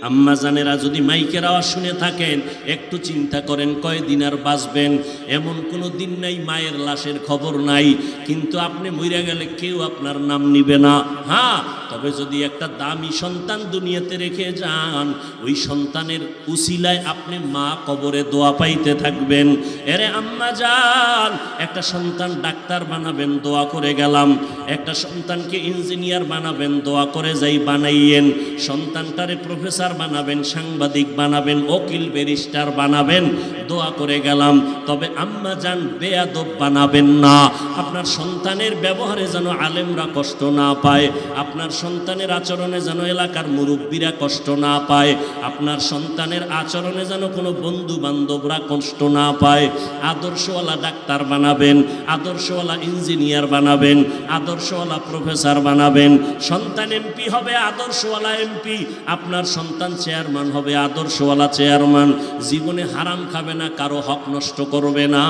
আম্মা জানেরা, যদি মাইকের আওয়াজ শুনে থাকেন, একটু চিন্তা করেন কয়দিন আর বাঁচবেন। এমন কোনো দিন নাই মায়ের লাশের খবর নাই, কিন্তু আপনি মইরা গেলে কেউ আপনার নাম নিবে না। হ্যাঁ, তবে যদি একটা দামি সন্তান দুনিয়াতে রেখে যান, ওই সন্তানের উসিলায় আপনি মা কবরে দোয়া পাইতে থাকবেন। এরে আম্মা জান, একটা সন্তান ডাক্তার বানাবেন, দোয়া করে গেলাম। একটা সন্তানকে ইঞ্জিনিয়ার বানাবেন, দোয়া করে যাই বানাইয়েন। সন্তানটারে প্রফেসর বানাবেন, সাংবাদিক বানাবেন, উকিল ব্যারিস্টার বানাবেন, দোয়া করে গেলাম। তবে আম্মা জান বেয়াদব বানাবেন না। আপনার সন্তানের ব্যবহারে যেন আলেমরা কষ্ট না পায়, আপনার সন্তানের আচরণে যেন এলাকার মুরব্বীরা কষ্ট না পায়, আপনার সন্তানের আচরণে যেন কোনো বন্ধু বান্ধবরা কষ্ট না পায়। আদর্শওয়ালা ডাক্তার বানাবেন, আদর্শওয়ালা ইঞ্জিনিয়ার বানাবেন, আদর্শওয়ালা প্রফেসর বানাবেন। সন্তান এমপি হবে, আদর্শওয়ালা এমপি। আপনার সন্তান সন্তান চেয়ারম্যান হবে, আদর্শওয়ালা চেয়ারম্যান, জীবনে হারাম খাবে না, কারো হক নষ্ট করবে না,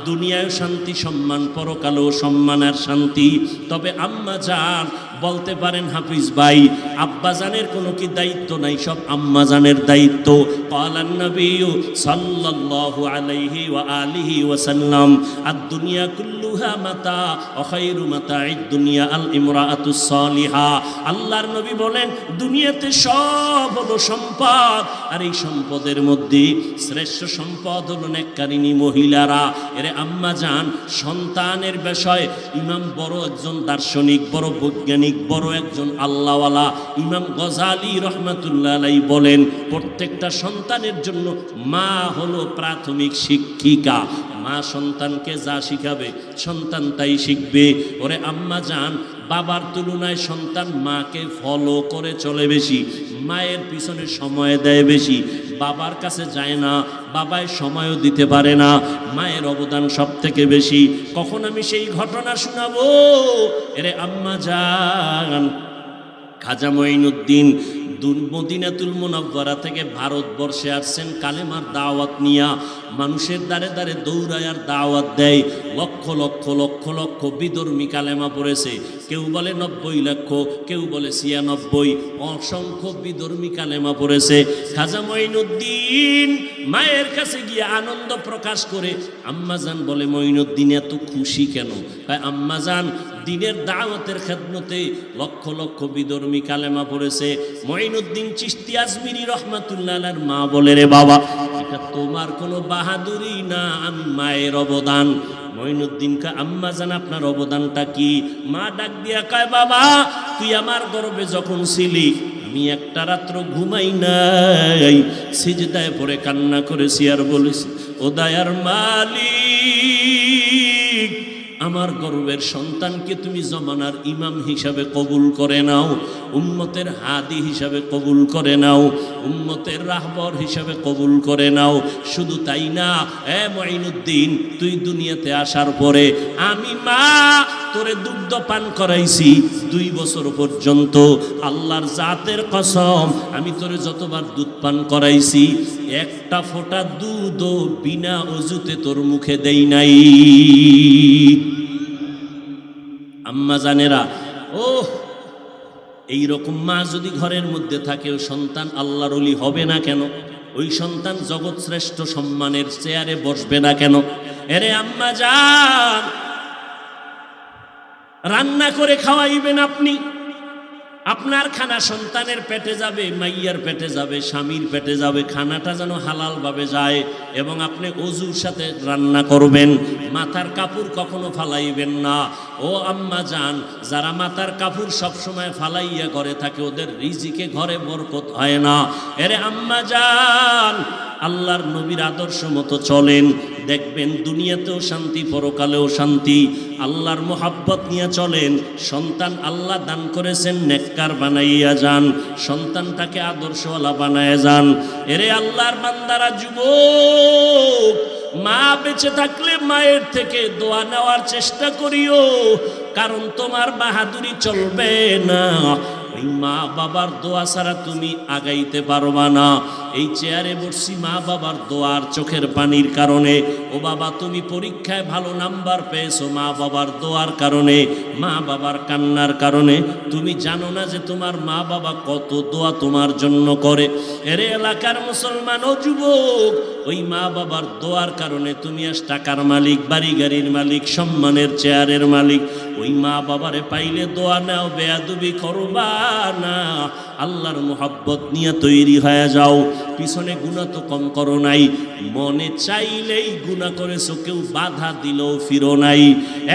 দুনিয়ায় শান্তি সম্মান, পরকালেও সম্মান আর শান্তি। তবে আম্মা জান বলতে পারেন হাফিজ ভাই, আব্বাজানের কোনো কি দায়িত্ব নাই? সব আম্মাজানের দায়িত্ব। ক্বালান নবী সাল্লাল্লাহু আলাইহি ওয়া আলিহি ওয়াসাল্লাম, আদ-দুনিয়া কুল্লুহা মাতা ওয়া খায়রু মাতা'id দুনিয়া আল ইমরাআতুস সালিহা। আল্লাহর নবী বলেন দুনিয়াতে সব হলো সম্পদ, আর এই সম্পদের মধ্যে শ্রেষ্ঠ সম্পদ হলো নেককারিনী মহিলারা। এরে আম্মা জান, সন্তানের বিষয় ইমাম বড় একজন দার্শনিক, বড় বৈজ্ঞানিক, বড় একজন আল্লাহওয়ালা ইমাম গজালি রহমাতুল্লাহ আলাইহি বলেন, প্রত্যেকটা সন্তানের জন্য মা হলো প্রাথমিক শিক্ষিকা। মা সন্তানকে যা শিখাবে সন্তান তাই শিখবে। ওরে আম্মা জান, বাবার তুলনায় সন্তান মাকে ফলো করে চলে বেশি, মায়ের পিছনে সময় দেয় বেশি, বাবার কাছে যায় না, বাবায় সময়ও দিতে পারে না, মায়ের অবদান সব থেকে বেশি। কখন আমি সেই ঘটনা শোনাবো? এরে আম্মা জান, খাজা মঈনুদ্দিন মদিনাতুল মুনাওয়ারা থেকে ভারতবর্ষে আসছেন কালেমার দাওয়াত নিয়া। মানুষের দ্বারে দ্বারে দৌড়ায় আর দাওয়াত দেয়। লক্ষ লক্ষ লক্ষ লক্ষ বিধর্মী কালেমা পড়েছে। কেউ বলে 90 লক্ষ, কেউ বলে 96, অসংখ্য বিধর্মী কালেমা পড়েছে। খাজা মঈনুদ্দিন মায়ের কাছে গিয়ে আনন্দ প্রকাশ করে। আম্মাজান বলে, মঈনুদ্দিন এত খুশি কেন? আম্মাজান, দিনের দাওয়াতের খেদমতে লক্ষ লক্ষ বিধর্মী কালেমা পড়েছে। মঈনুদ্দিন চিশতি আজমিরি রহমাতুল্লাহ আলাইহির মা বলে, রে বাবা, এটা তোমার কোনো বাহাদুরি না, আমি মায়ের অবদান। মঈনুদ্দিনকে, আম্মা জান আপনার অবদানটা কি? মা ডাক দিয়া কয়, বাবা তুই আমার গর্ভে যখন ছিলি আমি একটা রাত্র ঘুমাই নাই, সিজদায় পড়ে কান্না করেছি আর বলেছি, ও দয়ার মালিক, আমার গর্বের সন্তানকে তুমি জমানার ইমাম হিসাবে কবুল করে নাও, উম্মতের হাদি হিসাবে কবুল করে নাও, উম্মতের রাহবর হিসাবে কবুল করে নাও। শুধু তাই না, এ মঈনুদ্দিন, তুই দুনিয়াতে আসার পরে আমি মা তোরে দুগ্ধ পান করাইছি 2 বছর পর্যন্ত। আল্লাহর জাতের কসম, আমি তোরে যতবার দুধ পান করাইছি একটা ফোঁটা দুধও বিনা ওযুতে তোর মুখে দেই নাই। আম্মা জানেরা, ও এইরকম মা যদি ঘরের মধ্যে থাকে, ও সন্তান আল্লাহর ওলি হবে না কেন? ওই সন্তান জগৎ শ্রেষ্ঠ সম্মানের চেয়ারে বসবে না কেন? এরে আম্মা জান, রান্না করে খাওয়াইবেন আপনি, আপনার খানা সন্তানের পেটে যাবে, মাইয়ার পেটে যাবে, স্বামীর পেটে যাবে, খানাটা যেন হালাল ভাবে যায়। এবং আপনি ওযুর সাথে রান্না করবেন, মাথার কাপড় কখনো ফালাইবেন না। ও আম্মা জান, যারা মাথার কাপড় সবসময় ফালাইয়া ঘরে থাকে, ওদের রিজিকে ঘরে বরকত হয় না। এরে আম্মা জান, আল্লাহর নবীর আদর্শ মতো চলেন, দেখবেন দুনিয়াতেও শান্তি, পরকালেও শান্তি। আল্লাহর মোহাব্বত নিয়ে চলেন। সন্তান আল্লাহ দান করেছেন, নেককার বানাইয়া যান, সন্তানটাকে আদর্শওয়ালা বানায় যান। এরে আল্লাহর বান্দারা, যুবক, মা বেঁচে থাকলে মায়ের থেকে দোয়া নেওয়ার চেষ্টা করিও, কারণ তোমার বাহাদুরি চলবে না। ওই মা বাবার দোয়া ছাড়া তুমি আগাইতে পারবা না। এই চেয়ারে বসছি মা বাবার দোয়ার চোখের পানির কারণে। ও বাবা, তুমি পরীক্ষায় ভালো নাম্বার পেয়েছো মা বাবার দোয়ার কারণে, মা বাবার কান্নার কারণে। তুমি জানো না যে তোমার মা বাবা কত দোয়া তোমার জন্য করে। এর এলাকার মুসলমান ও যুবক, ওই মা বাবার দোয়ার কারণে তুমি আজ টাকার মালিক, বাড়ি গাড়ির মালিক, সম্মানের চেয়ারের মালিক। ওই মা বাবারে পাইলে দোয়া নাও, বেয়াদবি করবা না। আল্লাহর মুহাব্বত নিয়ে তৈরি হয়ে যাও। পিছনে গুনাহ তো কম করো নাই, মনে চাইলেই গুনাহ করেছো, কেউ বাধা দিলেও ফিরো নাই।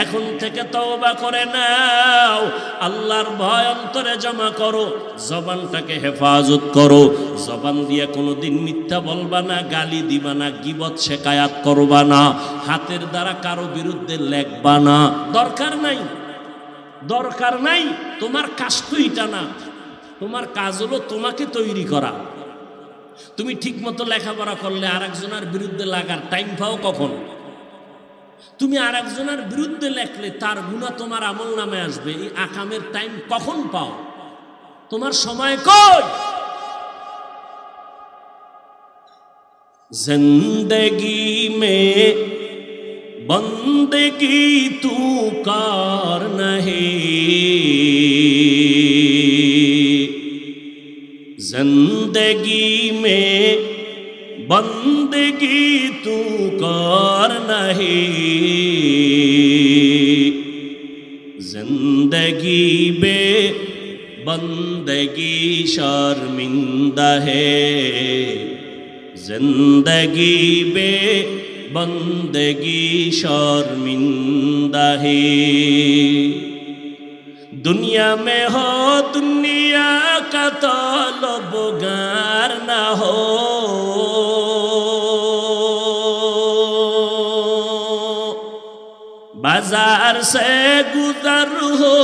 এখন থেকে তওবা করে নাও, আল্লাহর ভয় অন্তরে জমা করো, জবানটাকে হেফাজত করো। জবান দিয়ে কোনোদিন মিথ্যা বলবা না, গালি দিবা না, গীবত শেকায়াত করবা না, হাতের দ্বারা কারো বিরুদ্ধে লেখবা না। দরকার নাই, দরকার নাই। তোমার কাজ তো এটা না, তোমার কাজ হলো তোমাকে তৈরি করা। তুমি ঠিক মতো লেখাপড়া করলে আরেকজনের বিরুদ্ধে লাগার টাইম পাও কখন? তুমি আরেকজনের বিরুদ্ধে লেখলে তার গুনাহ তোমার আমল নামে আসবে, এই আকামের টাইম কখন পাও? তোমার সময় কই? जिंदगी में बंदगी तू कार नहीं, जिंदगी में बंदगी तू कार नहीं, जिंदगी बे बंदगी शर्मिंदा है, जिंदगी बे बंदगी शर्मिंदा है। दुनिया में हो दुनिया का तलबगार ना हो, बाजार से गुजर हो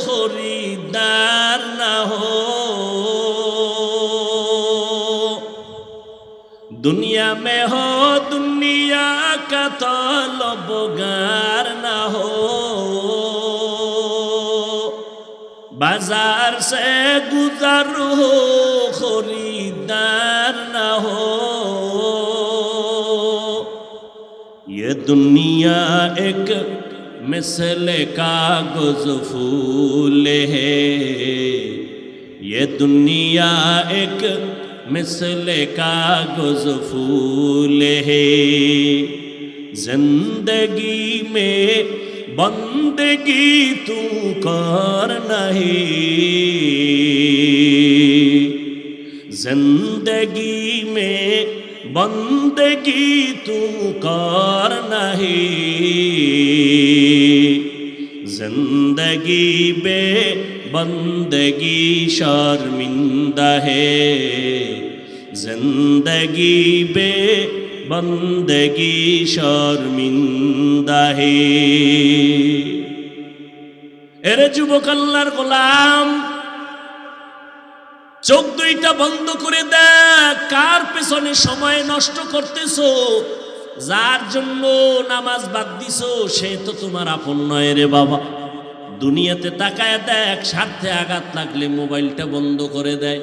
खरीदार ना हो, दुनिया में हो दुनिया का तलबगार ना हो, बाजार से गुजर हो खरीदार ना हो। ये दुनिया एक मिसल कागज फूल है, ये दुनिया एक मिसल कागज फूल है, जिंदगी में बंदगी तू कर नहीं, जिंदगी में बंदगी तू कर नहीं, जिंदगी बे बंदगी शर्मिंदा है, जिंदगी बे बंदगी शर्मिंदा है। এরে যুবক আল্লাহর গোলাম, চোখ দুইটা বন্ধ করে দেখ, কার পেছনে সময় নষ্ট করতেছো, যার জন্য নামাজ বাদ দিছো সে তো তোমার আপন নয় রে বাবা। দুনিয়াতে তাকায় দেখ, স্বার্থে আঘাত লাগলে মোবাইলটা বন্ধ করে দেয়,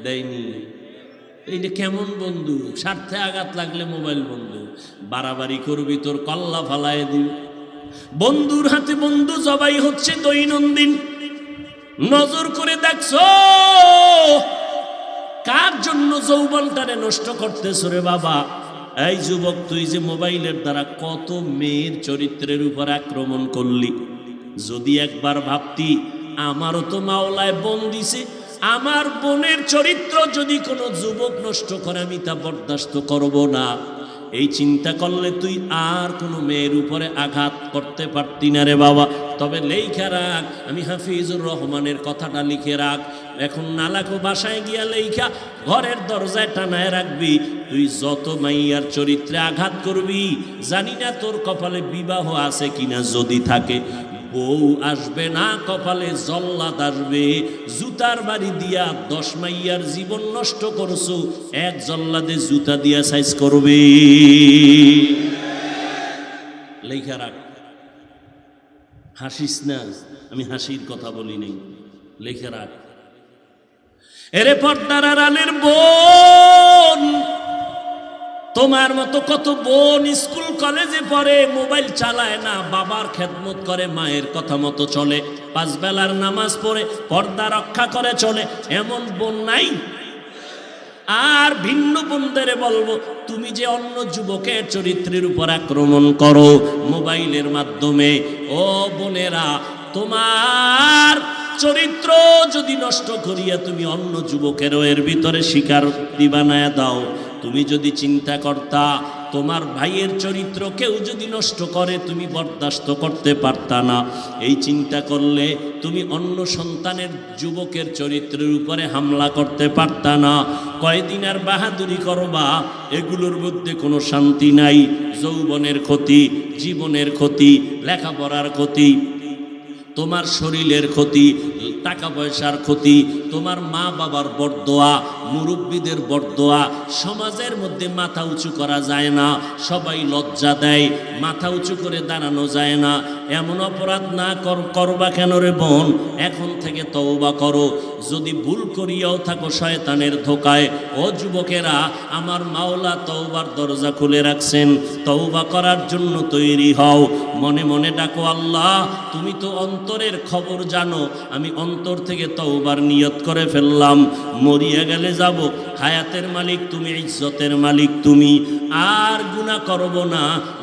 দেয়নি? এইটা কেমন বন্ধু? স্বার্থে আঘাত লাগলে মোবাইল বন্ধ, বাড়াবাড়ি করবি তোর কল্লা ফালায় দিন। বন্ধুর হাতে বন্ধু জবাই হচ্ছে দৈনন্দিন। নজর করে দেখছো কার জন্য যৌবনটারে নষ্ট করতেছো রে বাবা? এই যুবক, তুই যে মোবাইলের দ্বারা কত মেয়ের চরিত্রের উপর আক্রমণ করলি, যদি একবার ভাবতি আমারও তো মাওলায় বোন দিছে, আমার বোনের চরিত্র যদি কোনো যুবক নষ্ট করে আমি তা বরদাস্ত করব না, এই চিন্তা করলে তুই আর কোনো মেয়ের উপরে আঘাত করতে পারতি না রে বাবা। তবে লেখা রাখ, আমি হাফিজুর রহমানের কথাটা লিখে রাখ, এখন নালাকো বাসায় গিয়া লেখা ঘরের দরজায় টানায় রাখবি। তুই যত মাইয়ার চরিত্রে আঘাত করবি, জানি না তোর কপালে বিবাহ আছে কিনা, যদি থাকে বউ আসবে না, কপালে জল্লাদ আসবে। জুতার বাড়ি দিয়া 10 মাইয়ার জীবন নষ্ট করছো, এক জল্লাদে জুতা দিয়া সাইজ করবে। লেখা রাখ, হাসিস না, আমি হাসির কথা বলি নাই, লেখা রাখ। এরে পর্দার আড়ালের বোন, তোমার মতো কত বোন স্কুল কলেজে পড়ে, মোবাইল চালায় না, বাবার খেদমত করে, মায়ের কথা মতো চলে, 5 বেলার নামাজ পড়ে, পর্দা রক্ষা করে চলে, এমন বোন নাই? আর ভিন্ন বোনদের বলবো, তুমি যে অন্য যুবকের চরিত্রের উপর আক্রমণ করো মোবাইলের মাধ্যমে, ও বোনেরা, তোমার চরিত্র যদি নষ্ট করিয়া তুমি অন্য যুবকেরও এর ভিতরে শিকার বানায়া দাও, তুমি যদি চিন্তা করতা তোমার ভাইয়ের চরিত্র কেউ যদি নষ্ট করে তুমি বরদাস্ত করতে পারতা না, এই চিন্তা করলে তুমি অন্য সন্তানের যুবকের চরিত্রের উপরে হামলা করতে পারতা না। কয়দিন আর বাহাদুরি করবা, এগুলোর মধ্যে কোনো শান্তি নাই। যৌবনের ক্ষতি, জীবনের ক্ষতি, লেখাপড়ার ক্ষতি, তোমার শরীরের ক্ষতি, টাকা পয়সার ক্ষতি, তোমার মা বাবার বরদোয়া, মুরব্বীদের বরদোয়া, সমাজের মধ্যে মাথা উঁচু করা যায় না, সবাই লজ্জা দেয়, মাথা উঁচু করে দাঁড়ানো যায় না। এমন অপরাধ না করবা কেন রে বোন? এখন থেকে তওবা করো। যদি ভুল করিয়াও থাকো শয়তানের ধোকায়, ও যুবকেরা, আমার মাওলা তওবার দরজা খুলে রাখছেন, তওবা করার জন্য তৈরি হও। মনে মনে ডাকো, আল্লাহ তুমি তো অন্তরের খবর জানো, আমি অন্তর থেকে তওবার নিয়ত করে ফেললাম। মরিয়া গেলে যাব, হায়াতের মালিক তুমি, ইজ্জতের মালিক তুমি। আর গুনাহ করব না,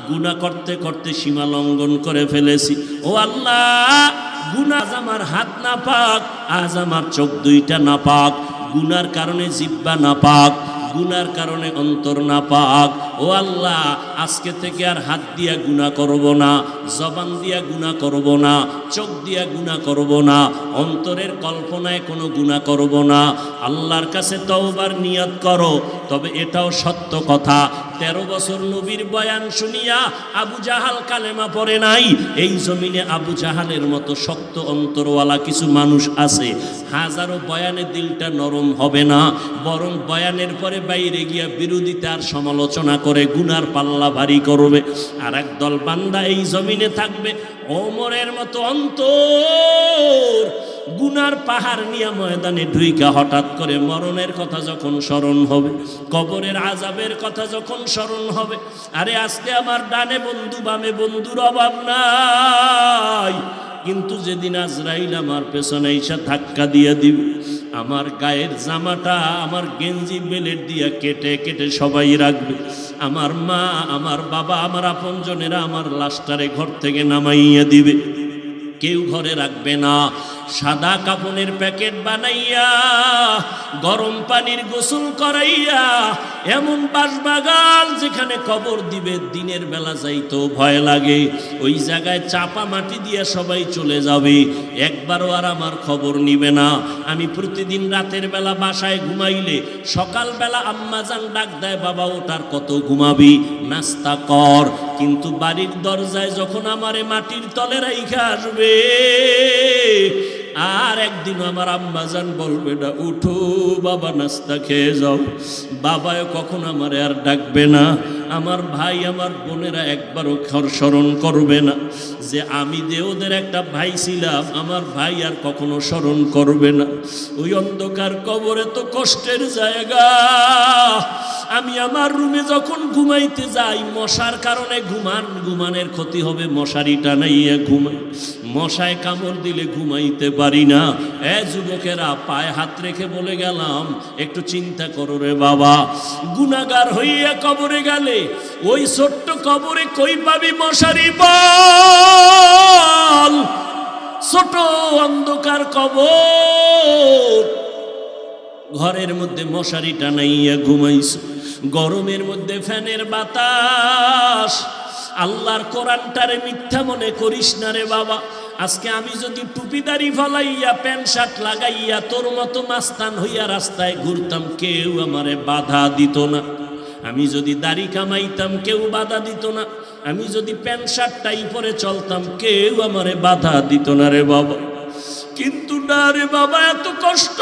গুনাহ করতে করতে সীমা লঙ্ঘন করে ফেলেছি। ও আল্লাহ, গুনাহ, আজ আমার হাত না পাক, আজ আমার চোখ দুইটা না পাক, গুনার কারণে জিহ্বা না পাক, গুনার কারণে অন্তর না পাক। ও আল্লাহ, আজকে থেকে আর হাত দিয়া গুনাহ করব না, জবান দিয়া গুনাহ করব না, চোখ দিয়া গুনাহ করব না, অন্তরের কল্পনায় কোনো গুনাহ করব না। আল্লাহর কাছে তওবার নিয়ত করো। তবে এটাও সত্য কথা, 13 বছর নবীর বয়ান শুনিয়া আবু জাহাল কালেমা পড়ে নাই। এই জমিনে আবু জাহালের মতো শক্ত অন্তরওয়ালা কিছু মানুষ আছে। হাজারো বয়ানে দিলটা নরম হবে না, বরং বয়ানের পরে বাইরে গিয়া বিরোধিতা আর সমালোচনা করে গুনার পাল্লা ভারী করবে। আর একদল বান্দা এই জমিনে থাকবে ওমরের মতো অন্তর গুনার পাহাড় নিয়ে ময়দানে ঢুইকা হঠাৎ করে মরণের কথা যখন স্মরণ হবে, কবরের আযাবের কথা যখন স্মরণ হবে, আরে আজকে আমার ডানে বন্ধু বামে বন্ধুর অভাব নাই, কিন্তু যেদিন আজরাইল আমার পেছনে এসে ধাক্কা দিয়ে দিবে, আমার গায়ের জামাটা, আমার গেঞ্জি বেলেট দিয়া কেটে কেটে সবাই রাখবে। আমার মা, আমার বাবা, আমার আপনজনেরা আমার লাশটারে ঘর থেকে নামাইয়া দিবে, কেউ ঘরে রাখবে না। সাদা কাপনের প্যাকেট বানাইয়া গরম পানির গোসল করাইয়া এমন বাঁশবাগান যেখানে কবর দিবে, দিনের বেলা যাইতো ভয় লাগে, ওই জায়গায় চাপা মাটি দিয়ে সবাই চলে যাবে, একবারও আর আমার খবর নিবে না। আমি প্রতিদিন রাতের বেলা বাসায় ঘুমাইলে সকালবেলা আম্মাজান ডাক দেয়, বাবা ওটার কত ঘুমাবি, নাস্তা কর। কিন্তু বাড়ির দরজায় যখন আমারে মাটির তলে রাইখা আসবে, আর একদিন আমার আম্মাজান বলবে না, উঠো বাবা নাস্তা খেয়ে যাও, বাবাও কখন আমারে আর ডাকবে না। আমার ভাই, আমার বোনেরা একবারও স্মরণ করবে না যে আমি যে ওদের একটা ভাই ছিলাম, আমার ভাই আর কখনো স্মরণ করবে না। ওই অন্ধকার কবরে তো কষ্টের জায়গা। আমি আমার রুমে যখন ঘুমাইতে যাই, মশার কারণে ঘুমানের ক্ষতি হবে, মশারিটা নাইয়া ঘুমাই, মশায় কামড় দিলে ঘুমাইতে পারি না। যুবকেরা, পায়ে হাত রেখে বলে গেলাম, একটু চিন্তা করো রে বাবা, গুনাহগার হইয়া কবরে গেলে ওই ছোট্ট কবরে কই পাবি মশারি বল? ছোট অন্ধকার কবর, ঘরের মধ্যে মশারি টানাইয়া ঘুমাইছ, গরমের মধ্যে ফ্যানের বাতাস। আল্লাহর কোরআনটারে মিথ্যা মনে করিস না রে বাবা। আজকে আমি যদি টুপিদারি ফলাইয়া প্যান্ট শার্ট লাগাইয়া তোর মতো মাস্তান হইয়া রাস্তায় ঘুরতাম, কেউ আমারে বাধা দিত না। আমি যদি দাড়ি কামাইতাম, কেউ বাধা দিত না। আমি যদি প্যান্ট শার্টটাই পরে চলতাম, কেউ আমারে বাধা দিত না রে বাবা। কিন্তু না রে বাবা, এত কষ্ট।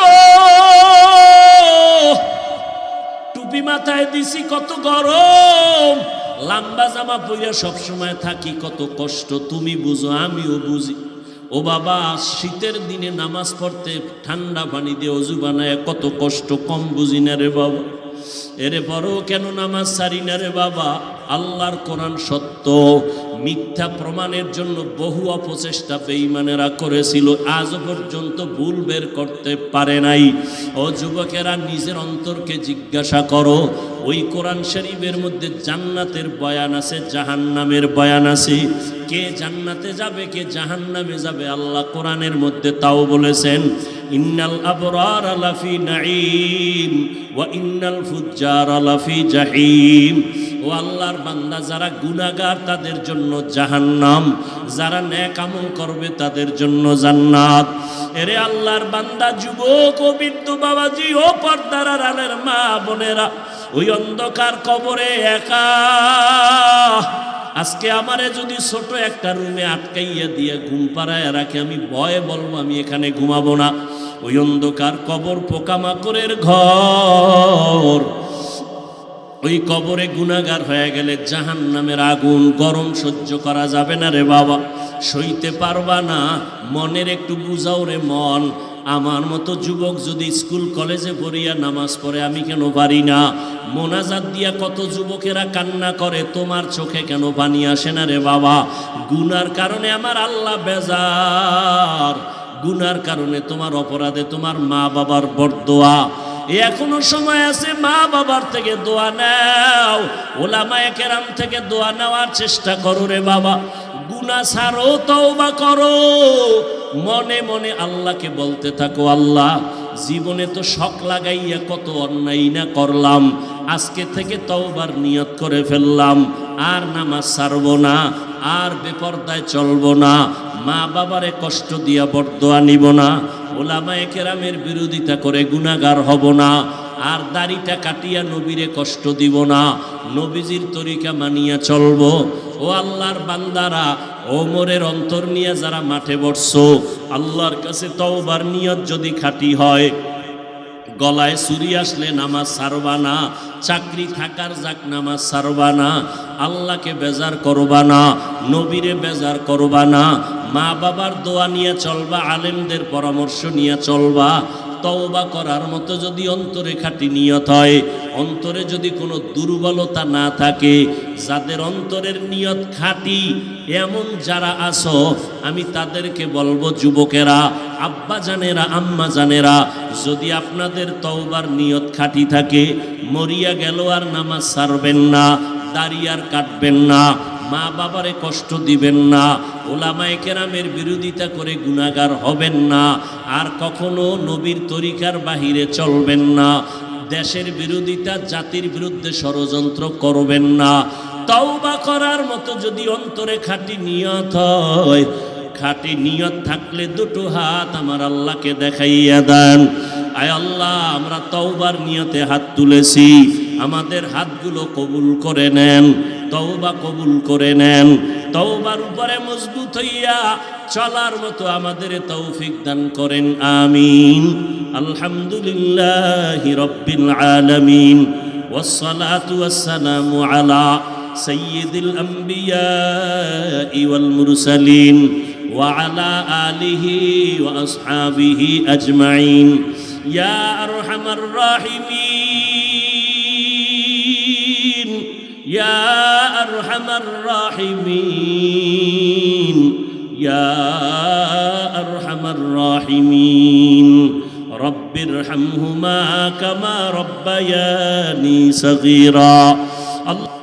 টুপি মাথায় দিছি, কত গরম, লম্বা জামা পইরা সবসময় থাকি, কত কষ্ট তুমি বুঝো, আমিও বুঝি। ও বাবা, শীতের দিনে নামাজ পড়তে ঠান্ডা পানি দিয়ে অজু বানায় কত কষ্ট, কম বুঝি না রে বাবা। এরে বড় কেন নামাজ ছাড়ি না রে বাবা? আল্লাহর কোরআন সত্য, মিথ্যা প্রমাণের জন্য বহু অপচেষ্টা বেঈমানেরা করেছিল, আজ পর্যন্ত ভুল বের করতে পারে নাই। ও যুবকেরা, নিজের অন্তরকে জিজ্ঞাসা করো, ওই কোরআন শরীফের মধ্যে জান্নাতের বয়ান আছে, জাহান্নামের বয়ান আছে। কে জান্নাতে যাবে, কে জাহান্নামে যাবে, আল্লাহ কোরআনের মধ্যে তাও বলেছেন, ইন্নাল আবরার লাফি নাঈম ওয়া ইন্নাল ফুজ্জার লাফি জাহিম। ও আল্লাহর বান্দা, যারা গুনাহগার তাদের জন্য জাহান্নাম, যারা নেক আমল করবে তাদের জন্য জান্নাত। এরে আল্লাহর বান্দা, যুবক ও বৃদ্ধ বাবাজি, ও পর্দার আড়ালের মা বোনেরা, ওই অন্ধকার কবরে একা। আজকে আমারে যদি ছোট একটা রুমে আটকাইয়া দিয়ে ঘুম পাড়ায় রাখে, আমি ভয়ে বলবো আমি এখানে ঘুমাবো না। ওই অন্ধকার কবর পোকামাকড়ের ঘর। ওই কবরে গুনাহগার হয়ে গেলে জাহান্নামের আগুন গরম সহ্য করা যাবে না রে বাবা, সইতে পারবা না। মনের একটু বুঝাও রে মন। আমার মতো যুবক যদি স্কুল কলেজে পড়িয়া নামাজ পড়ে, আমি কেন পারি না? মোনাজাত দিয়া কত যুবকেরা কান্না করে, তোমার চোখে কেন পানি আসে না রে বাবা? গুনার কারণে আমার আল্লাহ বেজার, গুনার কারণে তোমার অপরাধে তোমার মা বাবার বরদোয়া। এখনো সময় আছে, মা বাবার থেকে দোয়া নাও, ওলামায়ে কেরাম থেকে দোয়া নেওয়ার চেষ্টা করো রে বাবা। গুনাহ ছাড়ো, তওবা করো, মনে মনে আল্লাহকে বলতে থাকো, আল্লাহ জীবনে তো শখ লাগাইয়া কত অন্যায় না করলাম, আজকে থেকে তওবার নিয়ত করে ফেললাম, আর নামাজ ছাড়বো না, আর বেপরদায় চলবো না, মা বাবারে কষ্ট দিয়া বরদোয়া নিব না, ওলামায়ে কেরামের বিরোধিতা করে গুনাহগার হব না, আর দাড়িটা কাটিয়া নবীরে কষ্ট দিব না, নবীজির তরিকা মানিয়া চলবো। ও আল্লাহর বান্দারা, ওমরের অন্তর নিয়ে যারা মাঠে বসছো, আল্লাহর কাছে তওবার নিয়ত যদি খাঁটি হয়, গলায় ছুরি আসলে নামাজ ছাড়বা না, চাকরি থাকার যাক নামাজ ছাড়বা না, আল্লাহকে বেজার করবা না, নবীরে বেজার করবা না, মা বাবার দোয়া নিয়ে চলবা, আলেমদের পরামর্শ নিয়ে চলবা। তওবা করার মতো যদি অন্তরে খাঁটি নিয়ত হয়, অন্তরে যদি কোনো দুর্বলতা না থাকে, যাদের অন্তরের নিয়ত খাঁটি এমন যারা আছো, আমি তাদেরকে বলবো, যুবকেরা, আব্বা জানেরা, আম্মা জানেরা, যদি আপনাদের তওবার নিয়ত খাঁটি থাকে, মরিয়া গেল আর নামাজ ছাড়বেন না, দাড়ি আর কাটবেন না, মা বাবারে কষ্ট দিবেন না, ওলামায়ে কেরামের বিরোধিতা করে গুনাহগার হবেন না, আর কখনো নবীর তরিকার বাহিরে চলবেন না, দেশের বিরোধিতা, জাতির বিরুদ্ধে ষড়যন্ত্র করবেন না। তওবা করার মতো যদি অন্তরে খাঁটি নিয়ত হয়, খাঁটি নিয়ত থাকলে দুটো হাত আমার আল্লাহকে দেখাইয়া দেন। আয় আল্লাহ, আমরা তওবার নিয়তে হাত তুলেছি, আমাদের হাতগুলো কবুল করে নেন, তওবা কবুল করে নেন, তওবার উপরে মজবুত হইয়া চলার মতো আমাদের তৌফিক দান করেন, আমিন। আলহামদুলিল্লাহি রাব্বিল আলামিন, ওয়াসসালাতু ওয়াসসালামু আলা সাইয়্যিদিল আমবিয়া ওয়াল মুরসালিন ওয়া আলা আলিহি ওয়া আসহাবিহি আজমাইন। ইয়া আরহামার রাহিমিন, ইয়া আরহামার রাহিমিন, ইয়া আরহামার রাহিমিন। রব্বিরহামহুমা কামা রব্বায়ানি সগীরা। আল্লাহ